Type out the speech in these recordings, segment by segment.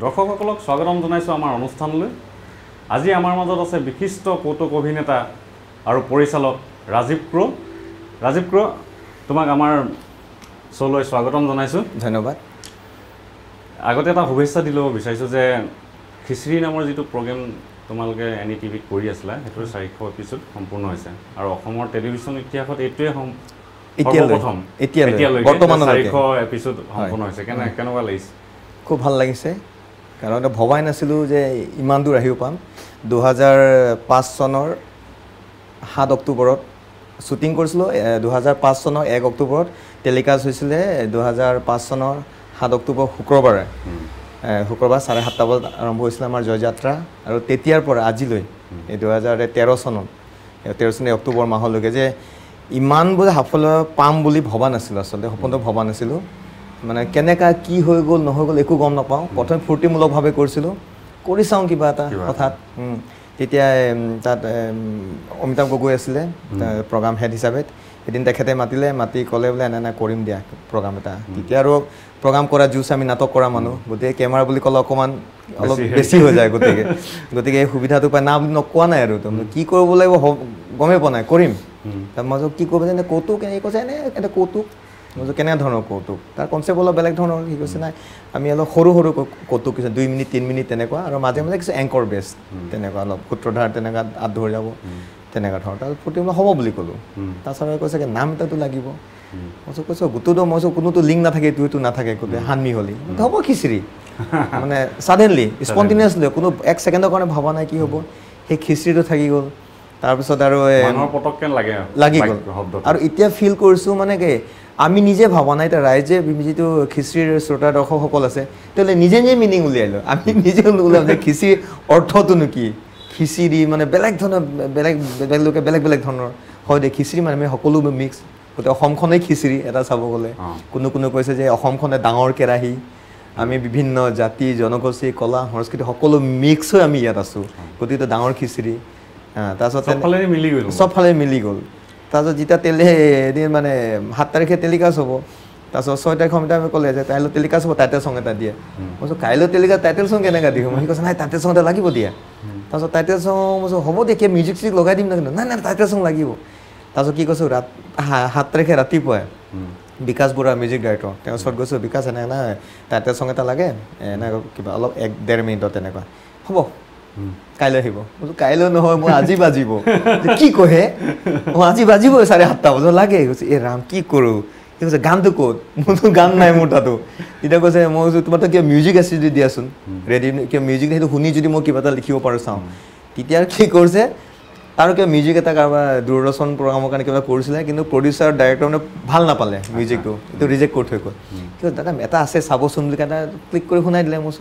দৰ্শকসকলক স্বাগতম জনাইছোঁ আমাৰ অনুষ্ঠানলৈ। আজি আমাৰ মাজত আছে বিশিষ্ট কৌতুক অভিনেতা আৰু পৰিচালক ৰাজীৱ ক্ৰ'। ৰাজীৱ ক্ৰ', তোমাক আমাৰ শ্ব'লৈ স্বাগতম জনাইছোঁ। ধন্যবাদ। আগতে এটা শুভেচ্ছা দি ল'ব বিচাৰিছোঁ যে খিচিৰি নামৰ যিটো প্ৰগ্ৰেম তোমালোকে NETV কৰি আছিলা, সেইটোৰ 400 এপিছড সম্পূৰ্ণ হৈছে আৰু অসমৰ টেলিভিছন ইতিহাসত এইটোৱে সৰ্বপ্ৰথম এতিয়ালৈকে 400 এপিছড সম্পূৰ্ণ হৈছে। কেনেকুৱা লাগিছে? খুব ভাল লাগিছে, কাৰণ ভবাই নাছিলোঁ যে ইমান দূৰ আহিব পাম। 2005 চনৰ 7 অক্টোবৰত শ্বুটিং কৰিছিলোঁ। 2005 চনৰ 1 অক্টোবৰত টেলিকাষ্ট হৈছিলে। 2005 চনৰ 7 অক্টোবৰ শুক্ৰবাৰ 7:30 বজাত আৰম্ভ হৈছিলে আমাৰ জয়যাত্ৰা, আৰু তেতিয়াৰ পৰা আজিলৈ 2013 চনত অক্টোবৰ মাহলৈকে যে ইমান বোলে সাফল্য পাম বুলি ভবা নাছিলোঁ। আচলতে সপোন ভবা নাছিলোঁ, মানে কেনেকুৱা কি হৈ গ'ল নহৈ গ'ল একো গম নাপাওঁ। প্ৰথমে ফূৰ্তিমূলকভাৱে কৰিছিলোঁ, কৰি চাওঁ কিবা এটা কথাত। তেতিয়া তাত অমিতাভ গগৈ আছিলে প্ৰগ্ৰাম হেড হিচাপে। এদিন তেখেতে মাতি ক'লে বোলে এনে কৰিম দিয়া প্ৰগ্ৰাম এটা। তেতিয়া আৰু প্ৰগ্ৰাম কৰা জুচ, আমি নাটক কৰা মানুহ, গতিকে কেমেৰা বুলি ক'লে অলপ বেছি হৈ যায়। গতিকে এই সুবিধাটো পাই না বুলি নকোৱা নাই আৰু কি কৰিব লাগিব গমেই পোৱা নাই, কৰিম। তাৰ মই কি কৰিব এনে কৌতুক এনেকৈ কৈছে, এনে কৌতুক। মই কেনেকুৱা ধৰণৰ কৌতুক, তাৰ কনচেপ্ট অলপ বেলেগ ধৰণৰ। সি কৈছে নাই আমি অলপ সৰু কৌতুক কিছু 2 মিনিট 3 মিনিট তেনেকুৱা, আৰু মাজে মাজে কিছু এংকৰ বেছ তেনেকুৱা, অলপ সূত্ৰধাৰ তেনেকুৱা আঁত ধৰি যাব তেনেকুৱা ধৰণৰ। তাৰপিছত ফূৰ্তিমূলক হ'ব বুলি ক'লোঁ। তাৰপিছত কৈছে কি নাম এটাতো লাগিব। মই কৈছোঁ গোটোতো মই কোনোতো লিংক নাথাকে, এইটো নাথাকে, গোটেই হানমি হ'লি হ'ব খিচিৰি। মানে ছাডেনলি স্পণ্টেনিয়াছলি কোনো 1 ছেকেণ্ডৰ কাৰণে ভবা নাই কি হ'ব, সেই খিচিৰিটো থাকি গ'ল। তাৰপিছত আৰু লাগি গ'ল। আৰু এতিয়া ফিল কৰিছোঁ মানে কি আমি নিজে ভবা নাই, এতিয়া ৰাইজে যিটো খিচিৰিৰ শ্ৰোতা দৰ্শকসকল আছে তেওঁলোকে নিজে মিনিং উলিয়াই লয়। আমি নিজে ওলাম যে খিচিৰিৰ অৰ্থটোনো কি। খিচিৰি মানে বেলেগ ধৰণৰ, বেলেগ লোকে বেলেগ ধৰণৰ হয় দে। খিচিৰি মানে আমি সকলো মিক্স, গোটেই অসমখনেই খিচিৰি এটা চাব গ'লে। কোনো কৈছে যে অসমখনে ডাঙৰ কেৰাহী, আমি বিভিন্ন জাতি জনগোষ্ঠী কলা সংস্কৃতি সকলো মিক্স হৈ আমি ইয়াত আছোঁ, গতিকে ডাঙৰ খিচিৰি। তাৰপিছত চবফালে মিলি গ'ল। তাৰপিছত যেতিয়া এদিন মানে 7 তাৰিখে টেলিকাষ্ট হ'ব, তাৰপিছত 6 তাৰিখৰ আমি ক'লে যে কাইলৈ টেলিকাষ্ট হ'ব, টাইটেল চং এটা দিয়ে। মই কৈছোঁ কাইলৈ টেলিকাষ্ট টাইটেল চং কেনেকৈ দিম? সি কৈছে নাই টাইটেল চং এটা লাগিব দিয়া। তাৰপিছত টাইটেল চং মই কৈছোঁ হ'ব দিয়া, মিউজিক চিউজিক লগাই দিম না। নাই টাইটেল চং লাগিব। তাৰপিছত কি কৈছোঁ 7 তাৰিখে ৰাতিপুৱাই বিকাশ বৰুৱা মিউজিক ডাইৰেক্টৰ, তেওঁৰ ওচৰত গৈছোঁ। বিকাশ এনেকৈ নাই টাইটেল চং এটা লাগে, এনেকৈ কিবা অলপ 1-1.5 মিনিটত তেনেকুৱা হ'ব, কাইলৈ আহিব। কাইলৈ নহয়, মই আজি বাজিব। কি কহে মই আজি বাজিব 7:30 বজাত লাগে। কৈছে এই ৰাম কি কৰোঁ? সি কৈছে গানটো ক'ত? মোৰতো গান নাই মোৰ তাতো। তেতিয়া কৈছে মই কৈছোঁ তোমাৰ তাত কিবা মিউজিক আছে যদি দিয়াচোন, ৰেডি কিবা মিউজিক, সেইটো শুনি যদি মই কিবা এটা লিখিব পাৰোঁ চাওঁ। তেতিয়া কি কৰিছে, তাৰ কিবা মিউজিক এটা কাৰোবাৰ দূৰদৰ্শন প্ৰগ্ৰামৰ কাৰণে কিবা কৰিছিলে, কিন্তু প্ৰডিউচাৰ ডাইৰেক্টৰ মানে ভাল নাপালে মিউজিকটো, এইটো ৰিজেক্ট কৰি থৈ গ'ল। কিন্তু দাদা এটা আছে চাবচোন বুলি এটা ক্লিক কৰি শুনাই দিলে। মই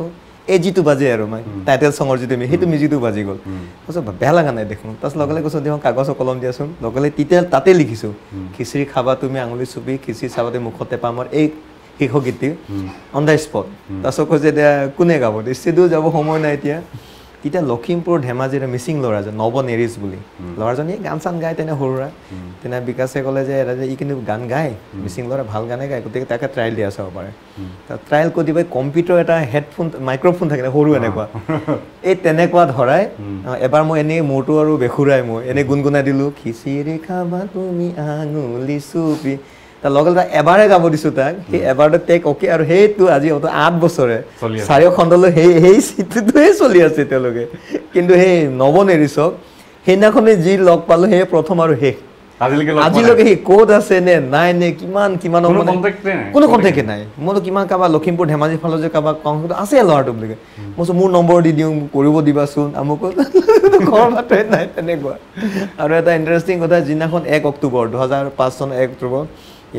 এই যিটো বাজে আৰু মই টাইটেল চঙৰ যিটো সেইটো মিউজিকটো বাজি গ'ল। কৈছোঁ বেয়া লগা নাই দেখোন। তাৰপিছত লগে কৈছোঁ দিয়ক কাগজ কলম দিয়াচোন। লগে তেতিয়া তাতে লিখিছোঁ খিচিৰি খাবা তুমি আঙুলি চুপি, খিচিৰি চাবাতে মুখতে পামৰ, এই শীৰ্ষক গীতটি অন দ্য স্পট। তাৰপিছত কৈছে এতিয়া কোনে গাব, ষ্টুডিঅ' যাব সময় নাই এতিয়া। তেতিয়া লখিমপুৰ ধেমাজিৰ মিচিং ল'ৰাজন নৱ নেৰিজ বুলি ল'ৰাজনে গান চান গায় তেনে সৰুৰা। তেনে বিকাশে ক'লে যে ই কিন্তু গান গায়, মিচিং ল'ৰা ভাল গানে গায়, গতিকে তাকে ট্ৰায়েল দিয়া চাব পাৰে। ট্ৰায়েল কৰি দিবা, কম্পিউটাৰ এটা হেডফোন মাইক্ৰফোন থাকে সৰু এনেকুৱা, এই তেনেকুৱা ধৰাই এবাৰ মই এনেই মূৰটো আৰু বেসুৰাই মই এনেই গুণগুণাই দিলোঁ খিচিৰি খাবা তুমি আঙুলি চুপি। তাৰ লগে এবাৰে গাব দিছোঁ তাক, সেই এবাৰতে টেক অ'কে। আৰু সেইটো আজি 8 বছৰে 4 খণ্ডলৈ সেই চিটটোৱে চলি আছে তেওঁলোকে। কিন্তু সেই নৱ নেৰিছক সেইদিনাখনে যি লগ পালোঁ সেই প্ৰথম আৰু শেষ। আজিলৈকে সি ক'ত আছে নে নাই নে কিমান কোনো কণ্টেক্টে নাই। মইতো কিমান কাৰোবাৰ লখিমপুৰ ধেমাজিৰ ফালৰ যে কাৰোবাৰ কওঁ আছে ল'ৰাটো বুলি কয়। মই কৈছোঁ মোৰ নম্বৰ দি দিওঁ, কৰিব দিবাচোন আমুক, ঘৰৰ মাতে নাই তেনেকুৱা। আৰু এটা ইণ্টাৰেষ্টিং কথা, যিদিনাখন 1 অক্টোবৰ 2005 চনৰ 1 অক্টোবৰ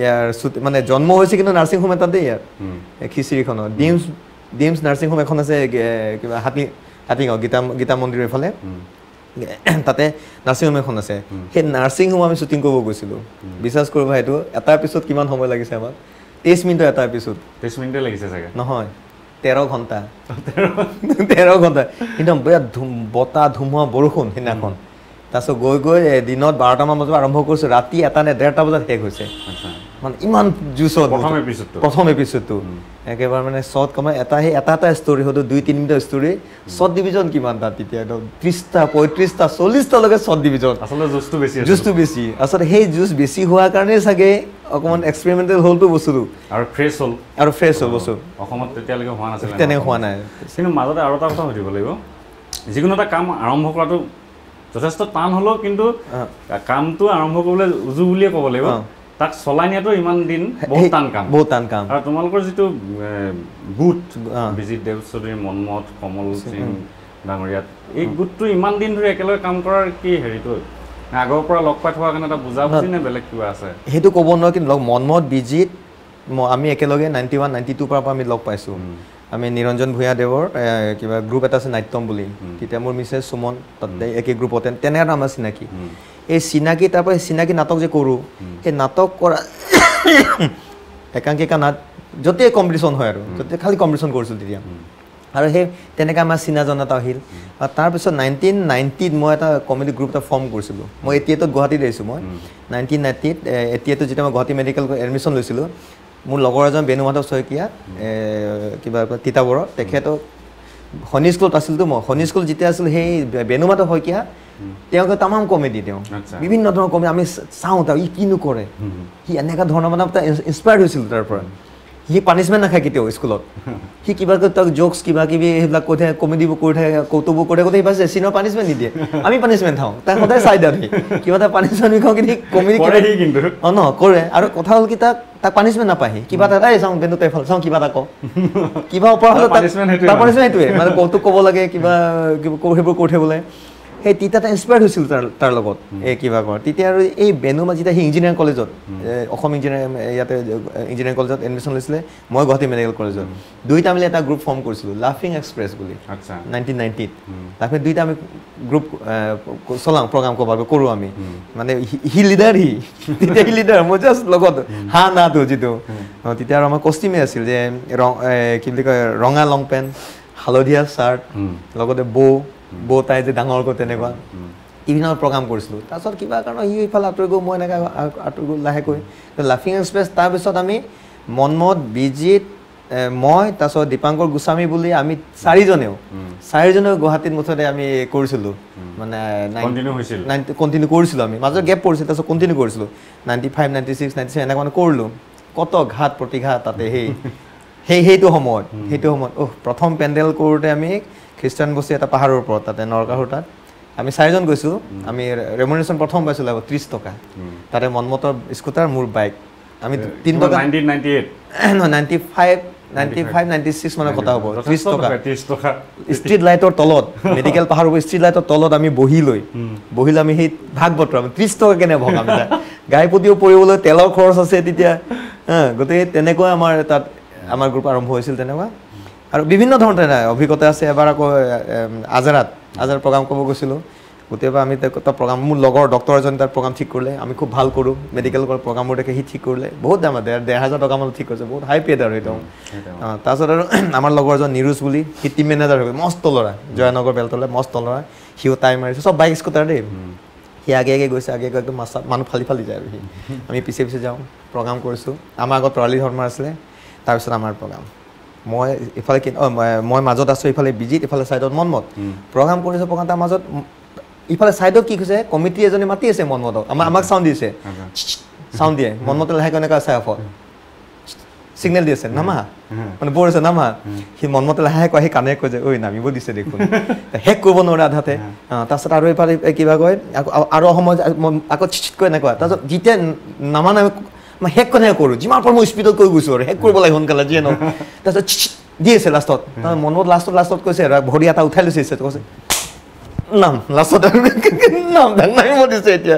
ইয়াৰ মানে জন্ম হৈছে, কিন্তু নাৰ্ছিং হোম এটাতে ইয়াৰ খিচিৰিখনৰ ডিমছ নাৰ্ছিং হোম এখন আছে কিবা হাতীগাঁও গীতা মন্দিৰৰ ফালে, তাতে নাৰ্ছিং হোম এখন আছে। সেই নাৰ্ছিং হোম আমি শ্বুটিং কৰিব গৈছিলোঁ। বিশ্বাস কৰিব সেইটো এটা এপিছড কিমান সময় লাগিছে আমাক? 23 মিনিটৰ এটা এপিছড। 23 মিনিটে লাগিছে চাগে? নহয়, 13 ঘণ্টা। 13 ঘণ্টা একদম বিৰাট বতাহ ধুমুহা বৰষুণ সেইদিনাখন। তাৰপিছত গৈ দিনত 12টামান বজাৰ আৰম্ভ কৰিছোঁ, ৰাতি 1 নে 1:30 বজাত শেষ হৈছে। মানে ইমান জুচত প্ৰথম এপিছডটো একেবাৰে মানে শ্বৰ্ট কমাই এটা ষ্টৰী হয়তো 2-3 মিনিটৰ ষ্টৰী শ্বৰ্ট ডিভিজন কিমান তাত তেতিয়া 30টা 35টা 40টালৈকে শ্বৰ্ট ডিভিজন আচলতে জুচটো বেছি আচলতে সেই জুচ বেছি হোৱাৰ কাৰণে চাগে অকণমান এক্সপেৰিমেণ্টেল হ'লতো বস্তুটো আৰু ফ্ৰেছ হ'ল বস্তু অসমত তেতিয়ালৈকে হোৱা নাছিল তেনেকৈ হোৱা নাই কিন্তু মাজতে আৰু এটা কথা সুধিব লাগিব যিকোনো এটা কাম আৰম্ভ কৰাটো যথেষ্ট টান হ'লেও কিন্তু কামটো আৰম্ভ কৰিবলৈ উজু বুলিয়ে ক'ব লাগিব তাক চলাই নিয়াটো ইমান দিন বহুত টান কাম আৰু তোমালোকৰ যিটো গোট বিজিত দেৱ চৌধুৰী মনমথ কমল সিং ডাঙৰীয়াত এই গোটটো ইমান দিন ধৰি একেলগে কাম কৰাৰ কি হেৰিটো আগৰ পৰা লগ পাই থকাৰ কাৰণে এটা বুজা বুজি নে বেলেগ কিবা আছে সেইটো ক'ব নোৱাৰো কিন্তু মনমথ বিজিত আমি একেলগে 91-92 পৰা আমি লগ পাইছোঁ আমি নিৰঞ্জন ভূঞা দেৱৰ কিবা গ্ৰুপ এটা আছে নাট্যম বুলি তেতিয়া মোৰ মিছেছ সুমন তাতে একে গ্ৰুপতে তেনেকৈ আমাৰ চিনাকি এই চিনাকি তাৰপৰা চিনাকি নাটক যে কৰোঁ সেই নাটক কৰা একাংকিকা নাট য'তেই কম্পিটিশ্যন হয় আৰু য'তে খালি কম্পিটিশ্যন কৰিছিলোঁ তেতিয়া আৰু সেই তেনেকৈ আমাৰ চিনাজন এটা আহিল আৰু তাৰপিছত 1990ত মই এটা কমেডি গ্ৰুপ এটা ফৰ্ম কৰিছিলোঁ মই 88ত গুৱাহাটীত আহিছোঁ মই 1990ত 88ত যেতিয়া মই গুৱাহাটী মেডিকেল এডমিশ্যন লৈছিলোঁ মোৰ লগৰ এজন বেণুমাধৱ শইকীয়া কিবা তিতাবৰত তেখেতক শনি স্কুলত আছিলতো মই শনি স্কুল যেতিয়া আছিল সেই বেণুমাধৱ শইকীয়া তেওঁকে তামাম কমেডি তেওঁ বিভিন্ন ধৰণৰ কমেডি আমি চাওঁ তাৰ ই কিনো কৰে সি এনেকুৱা ধৰণৰ মানে ইনস্পায়াৰ্ড হৈছিলোঁ তাৰ পৰা সি পানিছমেণ্ট নাখায় কেতিয়াও স্কুলত সি কিবা তাক জোকছ কিবা কিবি সেইবিলাক কৈ থাকে কমেডিবোৰ কৰি থাকে কৌতুকবোৰ কৰি থাকে সি চিনৰ পানিছমেণ্ট নিদিয়ে আমি পানিছমেণ্ট খাওঁ তাক সদায় চাই দিওঁ সি কিবা এটা পানিছমেণ্ট খাওঁ কিন্তু কমেডি ন কৰে আৰু কথা হ'ল কি তাক পানিছমেণ্ট নাপায় সি কিবা এটা চাওঁ বেনু তই চাওঁ কিবা এটা কওঁ কিবা ওপৰত হ'লে তাৰ পানিছমেণ্ট সেইটোৱে মানে কৌতুক ক'ব লাগে কিবা সেইবোৰ কৰি থাকিবলৈ সেই তেতিয়া এটা ইনস্পায়াৰ্ড হৈছিল তাৰ লগত এই কিবা কৰা তেতিয়া আৰু এই বেণুমা যেতিয়া সি ইঞ্জিনিয়াৰিং কলেজত অসম ইঞ্জিনিয়াৰিং ইয়াতে ইঞ্জিনিয়াৰিং কলেজত এডমিশ্যন লৈছিলে মই গুৱাহাটী মেডিকেল কলেজত দুইটা মিলি এটা গ্ৰুপ ফৰ্ম কৰিছিলোঁ লাফিং এক্সপ্ৰেছ বুলি 1990ত লাফিং দুইটা আমি গ্ৰুপ চলাওঁ প্ৰগ্ৰাম কৰোঁ আমি মানে সি লিডাৰ তেতিয়া সি লিডাৰ মই জাষ্ট লগত নাটো যিটো তেতিয়া আৰু আমাৰ কষ্টিমে আছিল যে কি বুলি কয় ৰঙা লং পেণ্ট হালধীয়া চাৰ্ট লগতে বৌ তাই যে ডাঙৰকৈ তেনেকুৱা বিভিন্ন প্ৰগ্ৰাম কৰিছিলোঁ তাৰপিছত কিবা কাৰণত সি ইফালে আঁতৰি গ'ল মই এনেকৈ আঁতৰি গ'ল লাহেকৈ লাফিং এক্সপ্ৰেছ তাৰপিছত আমি মনমথ বিজিত মই তাৰপিছত দীপাংকৰ গোস্বামী বুলি আমি চাৰিজনেও গুৱাহাটীত মুঠতে আমি কৰিছিলোঁ মানে কণ্টিনিউ কৰিছিলোঁ আমি মাজত গেপ পৰিছিল তাৰপিছত কণ্টিনিউ কৰিছিলোঁ 95, 96, 97 এনেকুৱা মানে কৰিলোঁ কত ঘাট প্ৰতিঘাত তাতে সেইটো সময়ত প্ৰথম পেণ্ডেল কৰোঁতে আমি খ্ৰীষ্টান বস্তি এটা পাহাৰৰ ওপৰত তাতে নৰকাসুৰ তাত আমি 4জন গৈছোঁ আমি ৰেমুনেশ্যন প্ৰথম পাইছিলোঁ 30 টকা তাতে মনমথৰ স্কুটাৰ মোৰ বাইক আমি 3 টকা 95, 96 মানৰ কথা হ'ব 30 টকা ষ্ট্ৰীট লাইটৰ তলত মেডিকেল পাহাৰৰ ষ্ট্ৰীট লাইটৰ তলত আমি বহিলৈ আমি সেই ভাগ বতৰা 30 টকা কেনে ভগাম আমি গাই পতিও পৰিবলৈ তেলৰ খৰচ আছে তেতিয়া গতিকে তেনেকৈ আমাৰ তাত আমাৰ গ্ৰুপ আৰম্ভ হৈছিল তেনেকুৱা আৰু বিভিন্ন ধৰণৰ অভিজ্ঞতা আছে এবাৰ আকৌ আজাৰত প্ৰগ্ৰাম কৰিব গৈছিলোঁ গোটেইবাৰ আমি এটা প্ৰগ্ৰাম মোৰ লগৰ ডক্টৰ এজন তাৰ প্ৰগ্ৰাম ঠিক কৰিলে আমি খুব ভাল কৰোঁ মেডিকেল প্ৰগ্ৰামবোৰ দেখে সি ঠিক কৰিলে বহুত দাম 1,500 টকা মান ঠিক কৰিছে বহুত হাই পেড আৰু সেইটো তাৰপিছত আৰু আমাৰ লগৰ এজন নিৰুজ বুলি সি টিম মেনেজাৰ হৈ গ'ল মস্ত ল'ৰা জয়ানগৰ বেলতলে মস্ত ল'ৰা সিও টাইম মাৰিছে চব বাইক স্কুটাৰ দেই সি আগে গৈছে আগে একদম মানুহ ফালি যায় আৰু সি আমি পিছে যাওঁ প্ৰগ্ৰাম কৰিছোঁ আমাৰ আগত তৰালী শৰ্মা আছিলে তাৰপিছত আমাৰ প্ৰগ্ৰাম মই ইফালে মই মাজত আছোঁ ইফালে বিজিত ইফালে ছাইডত মনমথ প্ৰগ্ৰাম কৰিছোঁ প্ৰগ্ৰাম তাৰ মাজত ইফালে ছাইডত কি কৈছে কমিটি এজনে মাতি আছে মনমথক আমাক চাউণ্ড দিছে চাউণ্ড দিয়ে মনমথে লাহেকৈ এনেকৈ আছে আফত সিগনেল দি আছে নামা মানে বৰ আছে নামা সি মনমথে লাহেকৈ আহি কাণে কৈ যে ঐ নামিব দিছে দেখোন শেষ কৰিব নোৱাৰে আধাতে তাৰপিছত আৰু এইফালে কিবা কয় আৰু সময় আকৌ চিচিতকৈ এনেকুৱা তাৰপিছত যেতিয়া নামা মই শেষ কেনেকৈ কৰোঁ যিমান পাৰোঁ মই স্পীডত কৈ গৈছোঁ আৰু শেষ কৰিব লাগে সোনকালে যিয়ে নহওক তাৰপিছত দি আছে লাষ্টত মনত লাষ্টত কৈছে আৰু ভৰি এটা উঠাই লৈছে কৈছে নাম লাষ্টত নাম নামিব দিছে এতিয়া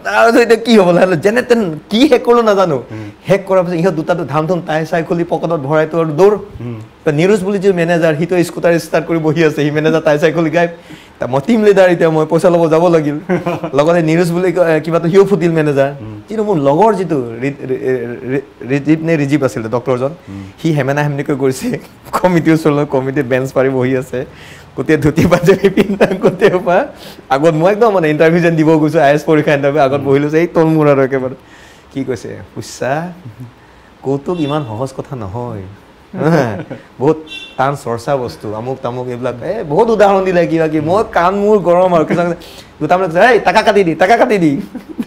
তাৰপিছত এতিয়া কি হ'ব লাহে যেনে তেন কি শেষ কৰোঁ নাজানো শেষ কৰাৰ পিছত ইহঁত দুটাটো ধাম টাই চাই খুলি পকেটত ভৰাইতো আৰু দৌৰ নিৰুজ বুলি যি মেনেজাৰ সিটো স্কুটাৰ ষ্টাৰ্ট কৰি বহি আছে সি মেনেজাৰ টাই চাই খুলি গাই মই টিম লিডাৰ এতিয়া মই পইচা ল'ব যাব লাগিল লগতে নিৰুজ বুলি কিবাটো সিও ফুটিল মেনেজাৰ কিন্তু মোৰ লগৰ যিটো ৰিজীৱ আছিলে ডক্টৰজন সি হেমেনা হেমনিকৈ কৰিছে কমিটিৰ ওচৰলৈ কমিটিত বেঞ্চ পাৰি বহি আছে গোটেই ধুতি পাঞ্জাবী পিন্ধা গোটেইৰপৰা আগত মই একদম মানে ইণ্টাৰভিউ যেন দিব গৈছোঁ IAS পৰীক্ষা ইণ্টাৰভিউ আগত বহি লৈছে এই তলমূৰ আৰু একেবাৰে কি কৈছে উচ্চা কৌতুক ইমান সহজ কথা নহয় বহুত টান চৰ্চা বস্তু আমুক তামুক এইবিলাক বহুত উদাহৰণ দিলে কিবা কি মই কাণ মোৰ গৰম আৰু কিছুমান দুটামান এই টাকা কাটি দি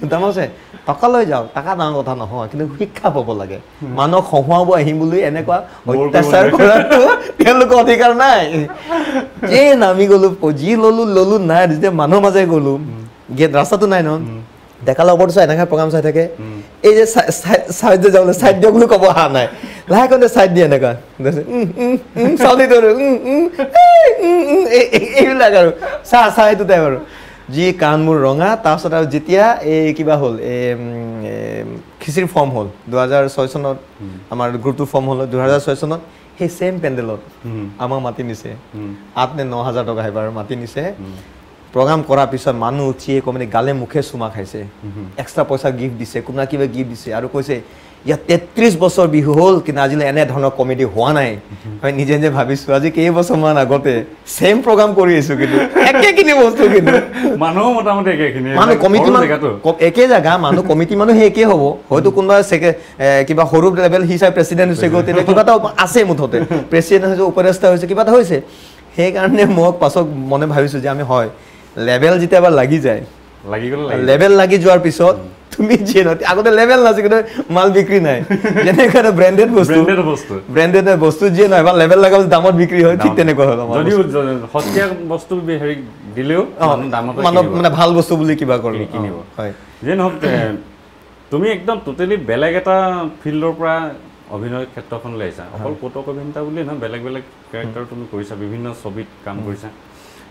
দুটামান আছে টকা লৈ যাওক টাকা ডাঙৰ কথা নহয় কিন্তু শিক্ষা পাব লাগে মানুহক হহুৱাব আহিম বুলি এনেকুৱা অত্যাচাৰ কৰাটো তেওঁলোকৰ অধিকাৰ নাই এই নামি গ'লো যি ললো নাই যেতিয়া মানুহৰ মাজে গ'লো ৰাস্তাটো নাই ন ডেকালৰ ওপৰতো চাই এনেকৈ প্ৰগ্ৰাম চাই থাকে এই যে চাইড যে যাবলৈ চাইড দিয়ক বুলি ক'ব অহা নাই লাহেকৈ চাইড দিয়ে এনেকুৱা চাউলি এইবিলাক আৰু চাহ এইটো টাইপ আৰু যি কাণ মোৰ ৰঙা তাৰপিছত আৰু যেতিয়া এই কিবা হ'ল এই খিচিৰি ফৰ্ম হ'ল 2006 চনত আমাৰ গ্ৰুপটো ফৰ্ম হ'ল 2006 চনত সেই ছেম পেণ্ডেলত আমাক মাতি নিছে 8 নে 9 হাজাৰ টকা এবাৰ মাতি নিছে প্ৰগ্ৰাম কৰাৰ পিছত মানুহ উঠিয়ে কমেডি গালে মুখে চুমা খাইছে এক্সট্ৰা পইচা গিফ্ট দিছে কোনোবা কিবা গিফ্ট দিছে আৰু কৈছে ইয়াত 33 বছৰ বিহু হ'ল কিন্তু আজিলৈ এনে ধৰণৰ কমেডি হোৱা নাই মই নিজে নিজে ভাবিছোঁ আজি কেইবছৰমান আগতে ছেম প্ৰগ্ৰাম কৰি আছোঁ কিন্তু একেখিনি বস্তু কিন্তু মানুহ মোটামুটি একেখিনি মানুহ কমিটি একে জেগা মানুহ কমিটি মানুহ সেই একেই হ'ব হয়তো কোনোবা কিবা সৰু লেভেল হিচাপে প্ৰেচিডেণ্ট হৈছে গৈ তেতিয়া কিবা এটা আছে মুঠতে প্ৰেচিডেণ্ট হৈছে উপদেষ্টা হৈছে কিবা এটা হৈছে সেইকাৰণে মই পাছত মনে ভাবিছোঁ যে আমি হয় লেভেল যেতিয়া এবাৰ লাগি যায় লেভেল লাগি যোৱাৰ পিছত তুমি যিয়ে নহয় আগতে লেভেল নাছিল কিন্তু মাল বিক্ৰী নাই যেনেকৈ ব্ৰেণ্ডেড বস্তু যিয়ে নহয় এবাৰ লেভেল লগাব দামত বিক্ৰী হয় ঠিক তেনেকুৱা হ'ল যদিও সস্তীয়া বস্তু হেৰি দিলেও মানুহ মানে ভাল বস্তু বুলি কিবা কৰি কিনিব হয় যে নহওক তুমি একদম টোটেলি বেলেগ এটা ফিল্ডৰ পৰা অভিনয় ক্ষেত্ৰখনলৈ আহিছা অকল কৌতুক অভিনেতা বুলিয়ে নহয় বেলেগ বেলেগ কেৰেক্টাৰ তুমি কৰিছা বিভিন্ন ছবিত কাম কৰিছা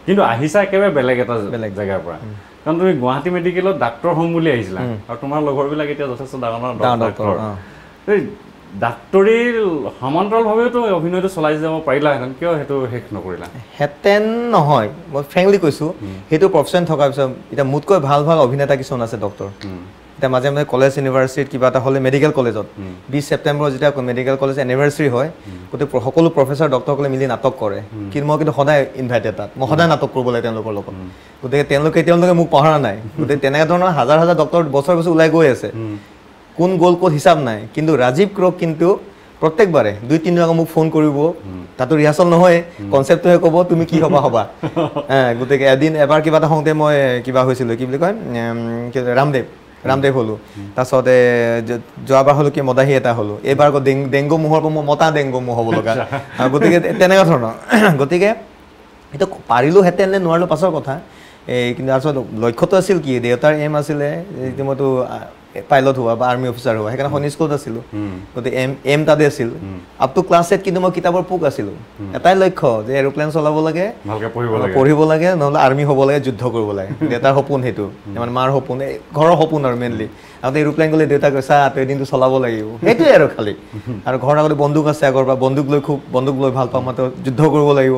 কিন্তু আহিছা একেবাৰে বেলেগ এটা জেগাৰ পৰা কাৰণ তুমি গুৱাহাটী মেডিকেলত ডাক্তৰ হ'ম বুলি আহিছিলা আৰু তোমাৰ লগৰবিলাক এতিয়া যথেষ্ট ডাঙৰ ডাক্তৰ এই ডাক্তৰীৰ সমান্তৰালভাৱেতো অভিনয়টো চলাই যাব পাৰিলাহেঁতেন কিয় সেইটো শেষ নকৰিলা হেঁতেন নহয় মই ফ্ৰেংকলি কৈছোঁ সেইটো প্ৰফেশ্যন থকাৰ পিছত এতিয়া মোতকৈ ভাল ভাল অভিনেতা কিছুমান আছে ডক্তৰ এতিয়া মাজে মাজে কলেজ ইউনিভাৰ্চিটিত কিবা এটা হ'লে মেডিকেল কলেজত 20 ছেপ্টেম্বৰ যেতিয়া মেডিকেল কলেজ এনিভাৰ্চাৰী হয় গোটেই সকলো প্ৰফেচাৰ ডক্তৰসকলে মিলি নাটক কৰে কিন্তু মই কিন্তু সদায় ইনভাইটেড তাত মই সদায় নাটক কৰিব লাগে তেওঁলোকৰ লগত গতিকে তেওঁলোকে মোক পঢ়া নাই গতিকে তেনেকুৱা ধৰণৰ হাজাৰ হাজাৰ ডক্তৰ বছৰ ওলাই গৈ আছে কোন গ'ল ক'ত হিচাপ নাই কিন্তু ৰাজীৱ ক্ৰক কিন্তু প্ৰত্যেকবাৰে 2-3 দিন আগত মোক ফোন কৰিব তাতো ৰিহাৰ্চল নহয় কনচেপ্টটোহে ক'ব তুমি কি হ'বা গতিকে এবাৰ কিবা এটা হওঁতে মই কিবা হৈছিলোঁ কি বুলি কয় ৰামদেৱ হ'লোঁ তাৰপিছতে যোৱাবাৰ হ'লোঁ কি মদাহী এটা হ'লোঁ এইবাৰ আকৌ ডেংগু মহৰ পৰা মই মতা ডেংগু মহ হ'ব লগা গতিকে তেনেকুৱা ধৰণৰ গতিকে সেইটো পাৰিলোহেঁতেন নে নোৱাৰিলোঁ পাছৰ কথা কিন্তু তাৰপিছত লক্ষ্যটো আছিল কি দেউতাৰ এম আছিলে মইতো পাইলট হোৱা বা আৰ্মি অফিচাৰ হোৱা সেইকাৰণে শনি স্কুলত আছিলোঁ গতিকে এম তাতে আছিল আপ টু ক্লাছ 8 কিন্তু মই কিতাপৰ পোক আছিলোঁ এটাই লক্ষ্য যে এৰোপ্লেন চলাব লাগে ভালকৈ পঢ়িব লাগে নহ'লে আৰ্মি হ'ব লাগে যুদ্ধ কৰিব লাগে দেউতাৰ সপোন সেইটো মানে মাৰ সপোন ঘৰৰ সপোন আৰু মেইনলি আগতে এৰোপ্লেন গ'লে দেউতাক কৈছা তই এদিনটো চলাব লাগিব সেইটোৱে আৰু খালি আৰু ঘৰৰ আগতে বন্দুক আছে আগৰ পৰা বন্দুক লৈ ভাল পাওঁ মাত্ৰ যুদ্ধ কৰিব লাগিব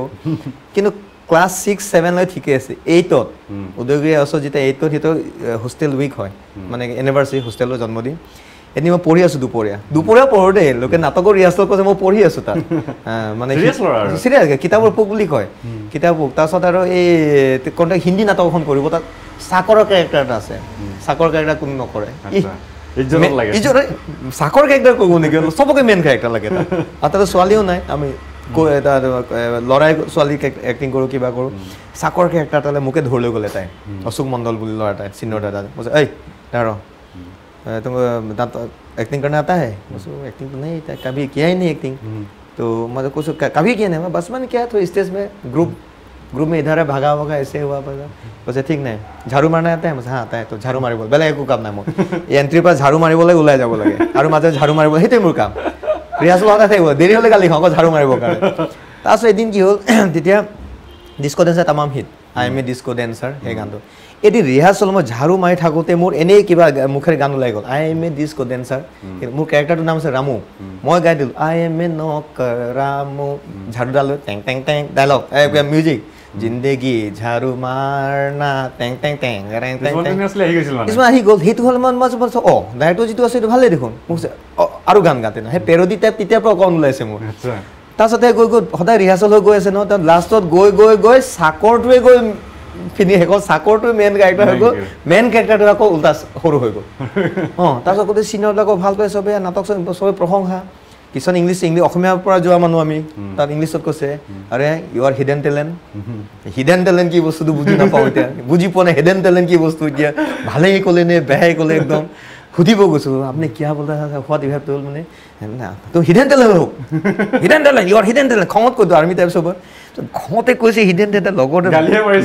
কিন্তু ক্লাছ 6-7 লৈ ঠিকে আছে 8ত উদয়গিৰি ওচৰত যেতিয়া 8ত সেইটো হোষ্টেল উইক হয় মানে এনিভাৰ্চাৰী হোষ্টেলৰ জন্মদিন এদিন মই পঢ়ি আছোঁ দুপৰীয়া পঢ়োঁতে লোকে নাটকৰ ৰিহাৰ্চল কৰিছে মই পঢ়ি আছোঁ তাত মানে চিৰিয়াছ কিতাপৰ পোক বুলি কয় কিতাপ পোক তাৰপিছত আৰু এই হিন্দী নাটক এখন কৰিব তাত চাকৰৰ কেৰেক্টাৰ এটা আছে চাকৰ কেৰেক্টাৰ কোনো নকৰে চাকৰ কেৰেক্টাৰ কৰিব নেকি চবকে মেইন কেৰেক্টাৰ লাগে তাত আৰু তাতে ছোৱালীও নাই আমি ল'ৰাই ছোৱালীক এক্টিং কৰোঁ কিবা কৰোঁ চাকৰ কেৰেক্টাৰ এটালৈ মোকে ধৰি লৈ গ'লে তাই অশোক মণ্ডল বুলি ল'ৰা এটাই চিনিয়ৰ দাদা কৈছে এই দাঁড় तुमको एक्टिंग करना आता है एक्टिंग तो नहीं कभी किया ही नहीं एक्टिंग तो मतलब कुछ कभी किया नहीं बस मैंने क्या तो स्टेज में ग्रुप में इधर है भागा ऐसे हुआ बोले ठीक नहीं झाड़ू मारना आता है मुझे हाँ आता है तो झाड़ू मारिब बेलेग एक काम নাই মোৰ এন্ট্ৰিৰ পৰা ঝাড়ু মাৰিবলৈ ওলাই যাব লাগে আৰু মাজে ঝাড়ু মাৰিব সেইটোৱে মোৰ কাম ৰিহাৰ্চল হোৱা থাকিব দেৰি হ'লে গালি খাওঁ ঝাড়ু মাৰিবৰ কাৰণে তাৰপিছত এদিন কি হ'ল তেতিয়া ডিস্কো ডেন্সাৰ তামাম hit I am a disco dancer সেই গানটো এদিন ৰিহাৰ্চল মই ঝাড়ু মাৰি থাকোঁতে মোৰ এনেই কিবা মুখেৰে গান ওলাই গ'ল আই এম এ ডিস্কো ডেন্সাৰ মোৰ কেৰেক্টাৰটোৰ নাম আছে ৰামু মই গাই দিলোঁ আই এম এ নকৰ ৰামু ঝাড়ুডাল লৈ টেং টেং টেং ডাইলগ মিউজিক জিন্দেগী ঝাড়ু মাৰনা টেং টেং টেং টেং টেং কিছুমান আহি গ'ল সেইটো হ'ল মই অঁ ডাইৰেক্টৰ যিটো আছে সেইটো ভালেই দেখোন মোক আৰু গান গাতে নহয় সেই পেৰডি টাইপ তেতিয়াৰ পৰা অকণ ওলাইছে মোৰ তাৰপিছতে গৈ সদায় ৰিহাৰ্চল হৈ গৈ আছে ন তাত লাষ্টত গৈ চাকৰটোৱে গৈ ফিনি শেষ হ'ল চাকৰটোৱে মেইন কেৰেক্টাৰ হৈ গ'ল মেইন কেৰেক্টাৰটো আকৌ উল্টা সৰু হৈ গ'ল অঁ তাৰপিছত গোটেই চিনিয়ৰবিলাকক ভাল পাই চবে নাটক চবে প্ৰশংসা কিছুমান ইংলিছ অসমীয়াৰ পৰা যোৱা মানুহ আমি তাত ইংলিছত কৈছে আৰে ইউ আৰ হিডেন টেলেণ্ট কি বস্তুটো বুজি নাপাওঁ এতিয়া বুজি পোৱা নাই হিডেন টেলেণ্ট কি বস্তু এতিয়া ভালেই ক'লে নে বেয়াই ক'লে একদম সুধিব গৈছোঁ আপুনি কিয় বোলে হোৱাট ইউ হেভ টল্ড মানে তো হিডেন টেলেণ্ট হোক ইউ আৰ হিডেন টেলেণ্ট খঙত কৈছোঁ আৰ্মি টাইপ চবৰ খঙতে কৈছে হিডেন টেলেণ্ট লগতে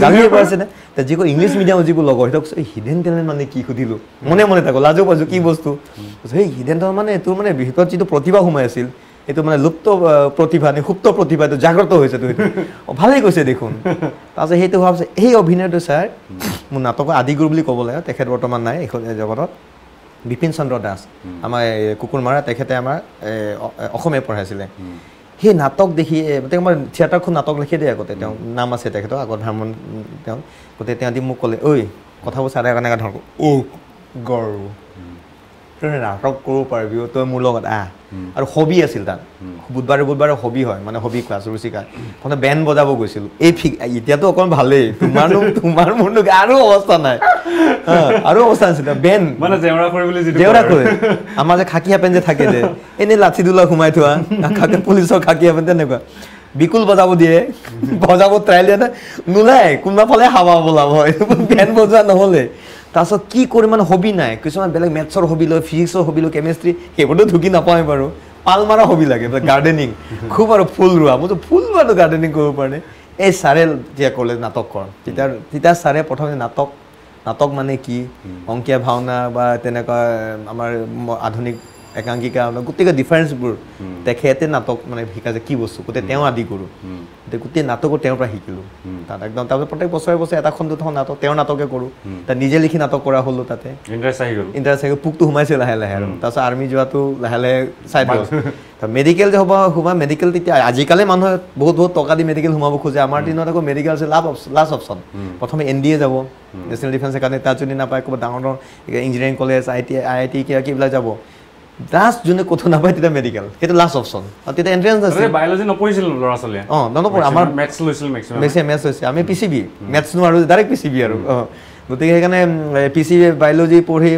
গালিয়ে পাৰিছে নে যিবোৰ ইংলিছ মিডিয়ামৰ যিবোৰ লগৰ সিহঁতক কৈছে হিডেন টেলেণ্ট মানে কি সুধিলোঁ মনে থাকোঁ লাজো পাইছোঁ কি বস্তু সেই হিডেন টেলেণ্ট মানে তোৰ মানে ভিতৰত যিটো প্ৰতিভা সোমাই আছিল এইটো মানে লুপ্ত প্ৰতিভা নে সুপ্ত প্ৰতিভা এইটো জাগ্ৰত হৈছে তো সেইটো ভালেই কৈছে দেখোন তাৰপিছত সেইটো হোৱাৰ পিছত এই অভিনয়টো ছাৰ মোৰ নাটকৰ আদিগুৰু বুলি ক'ব লাগে তেখেত বৰ্তমান নাই এইখন জগতত বিপিন চন্দ্ৰ দাস আমাৰ কুকুৰমাৰা তেখেতে আমাৰ অসমীয়া পঢ়াইছিলে সেই নাটক দেখি আমাৰ থিয়েটাৰখন নাটক লিখি দিয়ে আগতে তেওঁ নাম আছে তেখেতৰ আগত ভাৰ্মন তেওঁ গতিকে তেওঁ মোক ক'লে ঐ কথাবোৰ চাই এনেকৈ ধৰক গৰু তই নাটক কৰিব পাৰিবি তই মোৰ লগত আহ আৰু হবি আছিল তাত বুধবাৰে হবি হয় মানে হবি ক্লাছ ৰুচিকা প্ৰথমে বেণ্ড বজাব গৈছিলোঁ এই এতিয়াতো অকণ ভালেই তোমাৰ মোৰ আৰু অৱস্থা নাই আৰু অৱস্থা নাছিল বেণ্ড মানে জেউৰা কৰে আমাৰ যে খাকী হাপেন যে থাকে যে এনেই লাঠি দোলা সোমাই থোৱা পুলিচৰ খাকী হাপেন তেনেকুৱা বিকুল বজাব দিয়ে বজাব ট্ৰাইল দিয়ে নোলায় কোনোবা ফালে হাৱা বলাব হয় বেণ্ড বজোৱা নহ'লে তাৰপিছত কি কৰি মানে হবি নাই কিছুমান বেলেগ মেথছৰ হবি লয় ফিজিক্সৰ হবি লয় কেমেষ্ট্ৰি সেইবোৰতো ঢুকি নাপাওঁ বাৰু পাল মাৰা হবি লাগে গাৰ্ডেনিং খুব আৰু ফুল ৰোৱা মইতো ফুল ৰোৱাটো গাৰ্ডেনিং কৰিব পাৰে এই ছাৰে যেতিয়া ক'লে নাটক কৰ তেতিয়া ছাৰে প্ৰথমে নাটক মানে কি অংকীয়া ভাওনা বা তেনেকুৱা আমাৰ আধুনিক একাংকিকা গোটেই ডিফাৰেঞ্চবোৰ তেখেতে নাটক মানে শিকাইছে কি বস্তু গোটেই তেওঁ আদি কৰোঁ গোটেই নাটকো তেওঁৰ পৰা শিকিলোঁ তাত একদম তাৰপিছত প্ৰত্যেক বছৰে এটাখন দুটাখন নাটক তেওঁৰ নাটকে কৰোঁ তাত নিজে লিখি নাটক কৰা হ'লোঁ তাতে ইণ্টাৰেষ্ট আহি পোকটো সোমাইছে লাহে লাহে আৰু তাৰপিছত আৰ্মি যোৱাটো লাহে লাহে চাই দিওঁ মেডিকেল যে সোমা মেডিকেল তেতিয়া আজিকালি মানুহে বহুত টকা দি মেডিকেল সোমাব খোজে আমাৰ দিনত আকৌ মেডিকেল আছে লাষ্ট অপশ্যন প্ৰথমে NDA যাব নেশ্যনেল ডিফেন্স একাডেমি তাত যদি নাপায় ক'ৰবাত ডাঙৰ ইঞ্জিনিয়াৰিং কলেজ IIT কিবাকিবিলাক যাব লাষ্ট যোনে ক'তো নাপায় তেতিয়া মেডিকেল সেইটো লাষ্ট অপশ্যন আৰু তেতিয়া এণ্ট্ৰেঞ্চ আছে বায়'লজি নপঢ়িছিল ল'ৰা ছোৱালীয়ে নপঢ়ে আমাৰ মেথছ লৈছিল মেথছ হৈছে আমি PCB মেথছ নোৱাৰোঁ ডাইৰেক্ট PCB আৰু গতিকে সেইকাৰণে PCB বায়'লজি পঢ়ি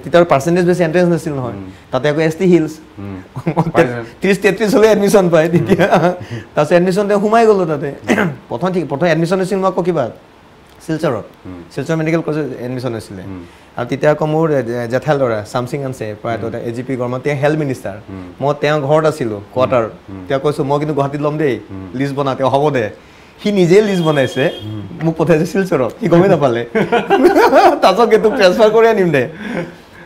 তেতিয়া পাৰ্চেণ্টেজ বেছি এণ্ট্ৰেঞ্চ নাছিল নহয় তাতে আকৌ ST হিলছ 30-33 হ'লে এডমিশ্যন পায় তেতিয়া তাৰপিছত এডমিশ্যন তেওঁ সোমাই গ'লোঁ তাতে প্ৰথম এডমিশ্যন হৈছিল মই আকৌ কিবা শিলচৰ মেডিকেল কলেজত এডমিশ্যন হৈছিলে আৰু তেতিয়া আকৌ মোৰ জেঠাই ল'ৰা চামচিং আছে প্ৰায়তো AGP গভৰ্ণমেণ্ট তেওঁ হেল্থ মিনিষ্টাৰ মই তেওঁৰ ঘৰত আছিলোঁ কোৱাৰ্টাৰ তেওঁ কৈছোঁ মই কিন্তু গুৱাহাটীত ল'ম দেই লিষ্ট বনা তেওঁ হ'ব দে সি নিজে লিষ্ট বনাইছে মোক পঠাইছে শিলচৰত সি গমেই নাপালে তাৰপিছত কিন্তু ট্ৰেন্সফাৰ কৰি আনিম দে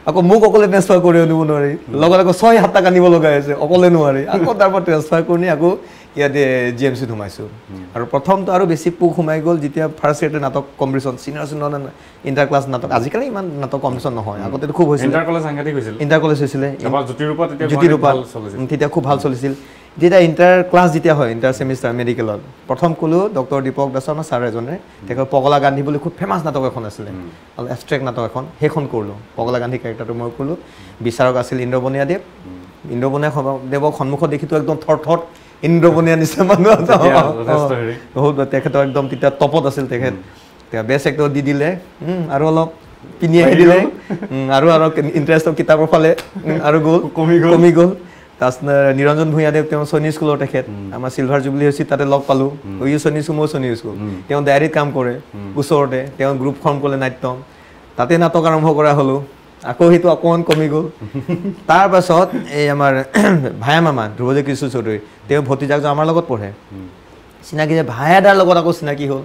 আকৌ মোক অকলে ট্ৰেন্সফাৰ কৰি আনিব নোৱাৰি লগত আকৌ 6-7 টাকা আনিব লগা হৈছে অকলে নোৱাৰি আকৌ তাৰপৰা ট্ৰেন্সফাৰ কৰি আকৌ ইয়াতে GMCত সোমাইছোঁ আৰু প্ৰথমটো আৰু বেছি পোক সোমাই গ'ল যেতিয়া ফাৰ্ষ্ট ইয়েৰতে নাটক কম্পিটিশ্যন চিনিয়ৰ ইণ্টাৰ ক্লাছ নাটক আজিকালি ইমান নাটক কম্পিটিশ্যন নহয় আগতেতো খুব হৈছিল ইণ্টাৰ কলেজ হৈছিলে জ্যোতিৰূপা তেতিয়া খুব ভাল চলিছিল যেতিয়া ইণ্টাৰ ক্লাছ যেতিয়া হয় ইণ্টাৰ ছেমিষ্টাৰ মেডিকেলত প্ৰথম ক'লোঁ ডক্টৰ দীপক দাসৰ আমাৰ ছাৰ এজনে তেখেতৰ পগলা গান্ধী বুলি খুব ফেমাছ নাটক এখন আছিলে আৰু এবষ্ট্ৰেক্ট নাটক এখন সেইখন কৰিলোঁ পগলা গান্ধী কেৰেক্টাৰটো মই ক'লোঁ বিচাৰক আছিল ইন্দ্ৰবনীয়া দেৱক সন্মুখত দেখিতো একদম থৰ ইন্দ্ৰবনীয়া নিচিনা মানুহ বহুত তেখেতৰ একদম তেতিয়া টপত আছিল তেখেত তেওঁ বেষ্ট এক্টৰ দি দিলে আৰু অলপ পিনি আহি দিলে আৰু ইণ্টাৰেষ্টৰ কিতাপৰ ফালে আৰু কমি গ'ল তাৰপিছত নিৰঞ্জন ভূঞাদেৱ তেওঁ সৈনী স্কুলৰ তেখেত আমাৰ চিলভাৰ জুবলি হৈছিল তাতে লগ পালোঁ সৈনী স্কুল মই সৈনী স্কুল তেওঁ ডায়েৰীত কাম কৰে ওচৰতে তেওঁ গ্ৰুপ ফৰ্ম কৰিলে নাট্যম তাতে নাটক আৰম্ভ কৰা হ'লোঁ আকৌ সেইটো অকণমান কমি গ'ল তাৰপাছত এই আমাৰ ভায়া মামা ধ্ৰুৱজ্যোতি কৃষ্ণ চৌধুৰী তেওঁ ভতিজাকজন আমাৰ লগত পঢ়ে চিনাকি যে ভায়াদাৰ লগত আকৌ চিনাকি হ'ল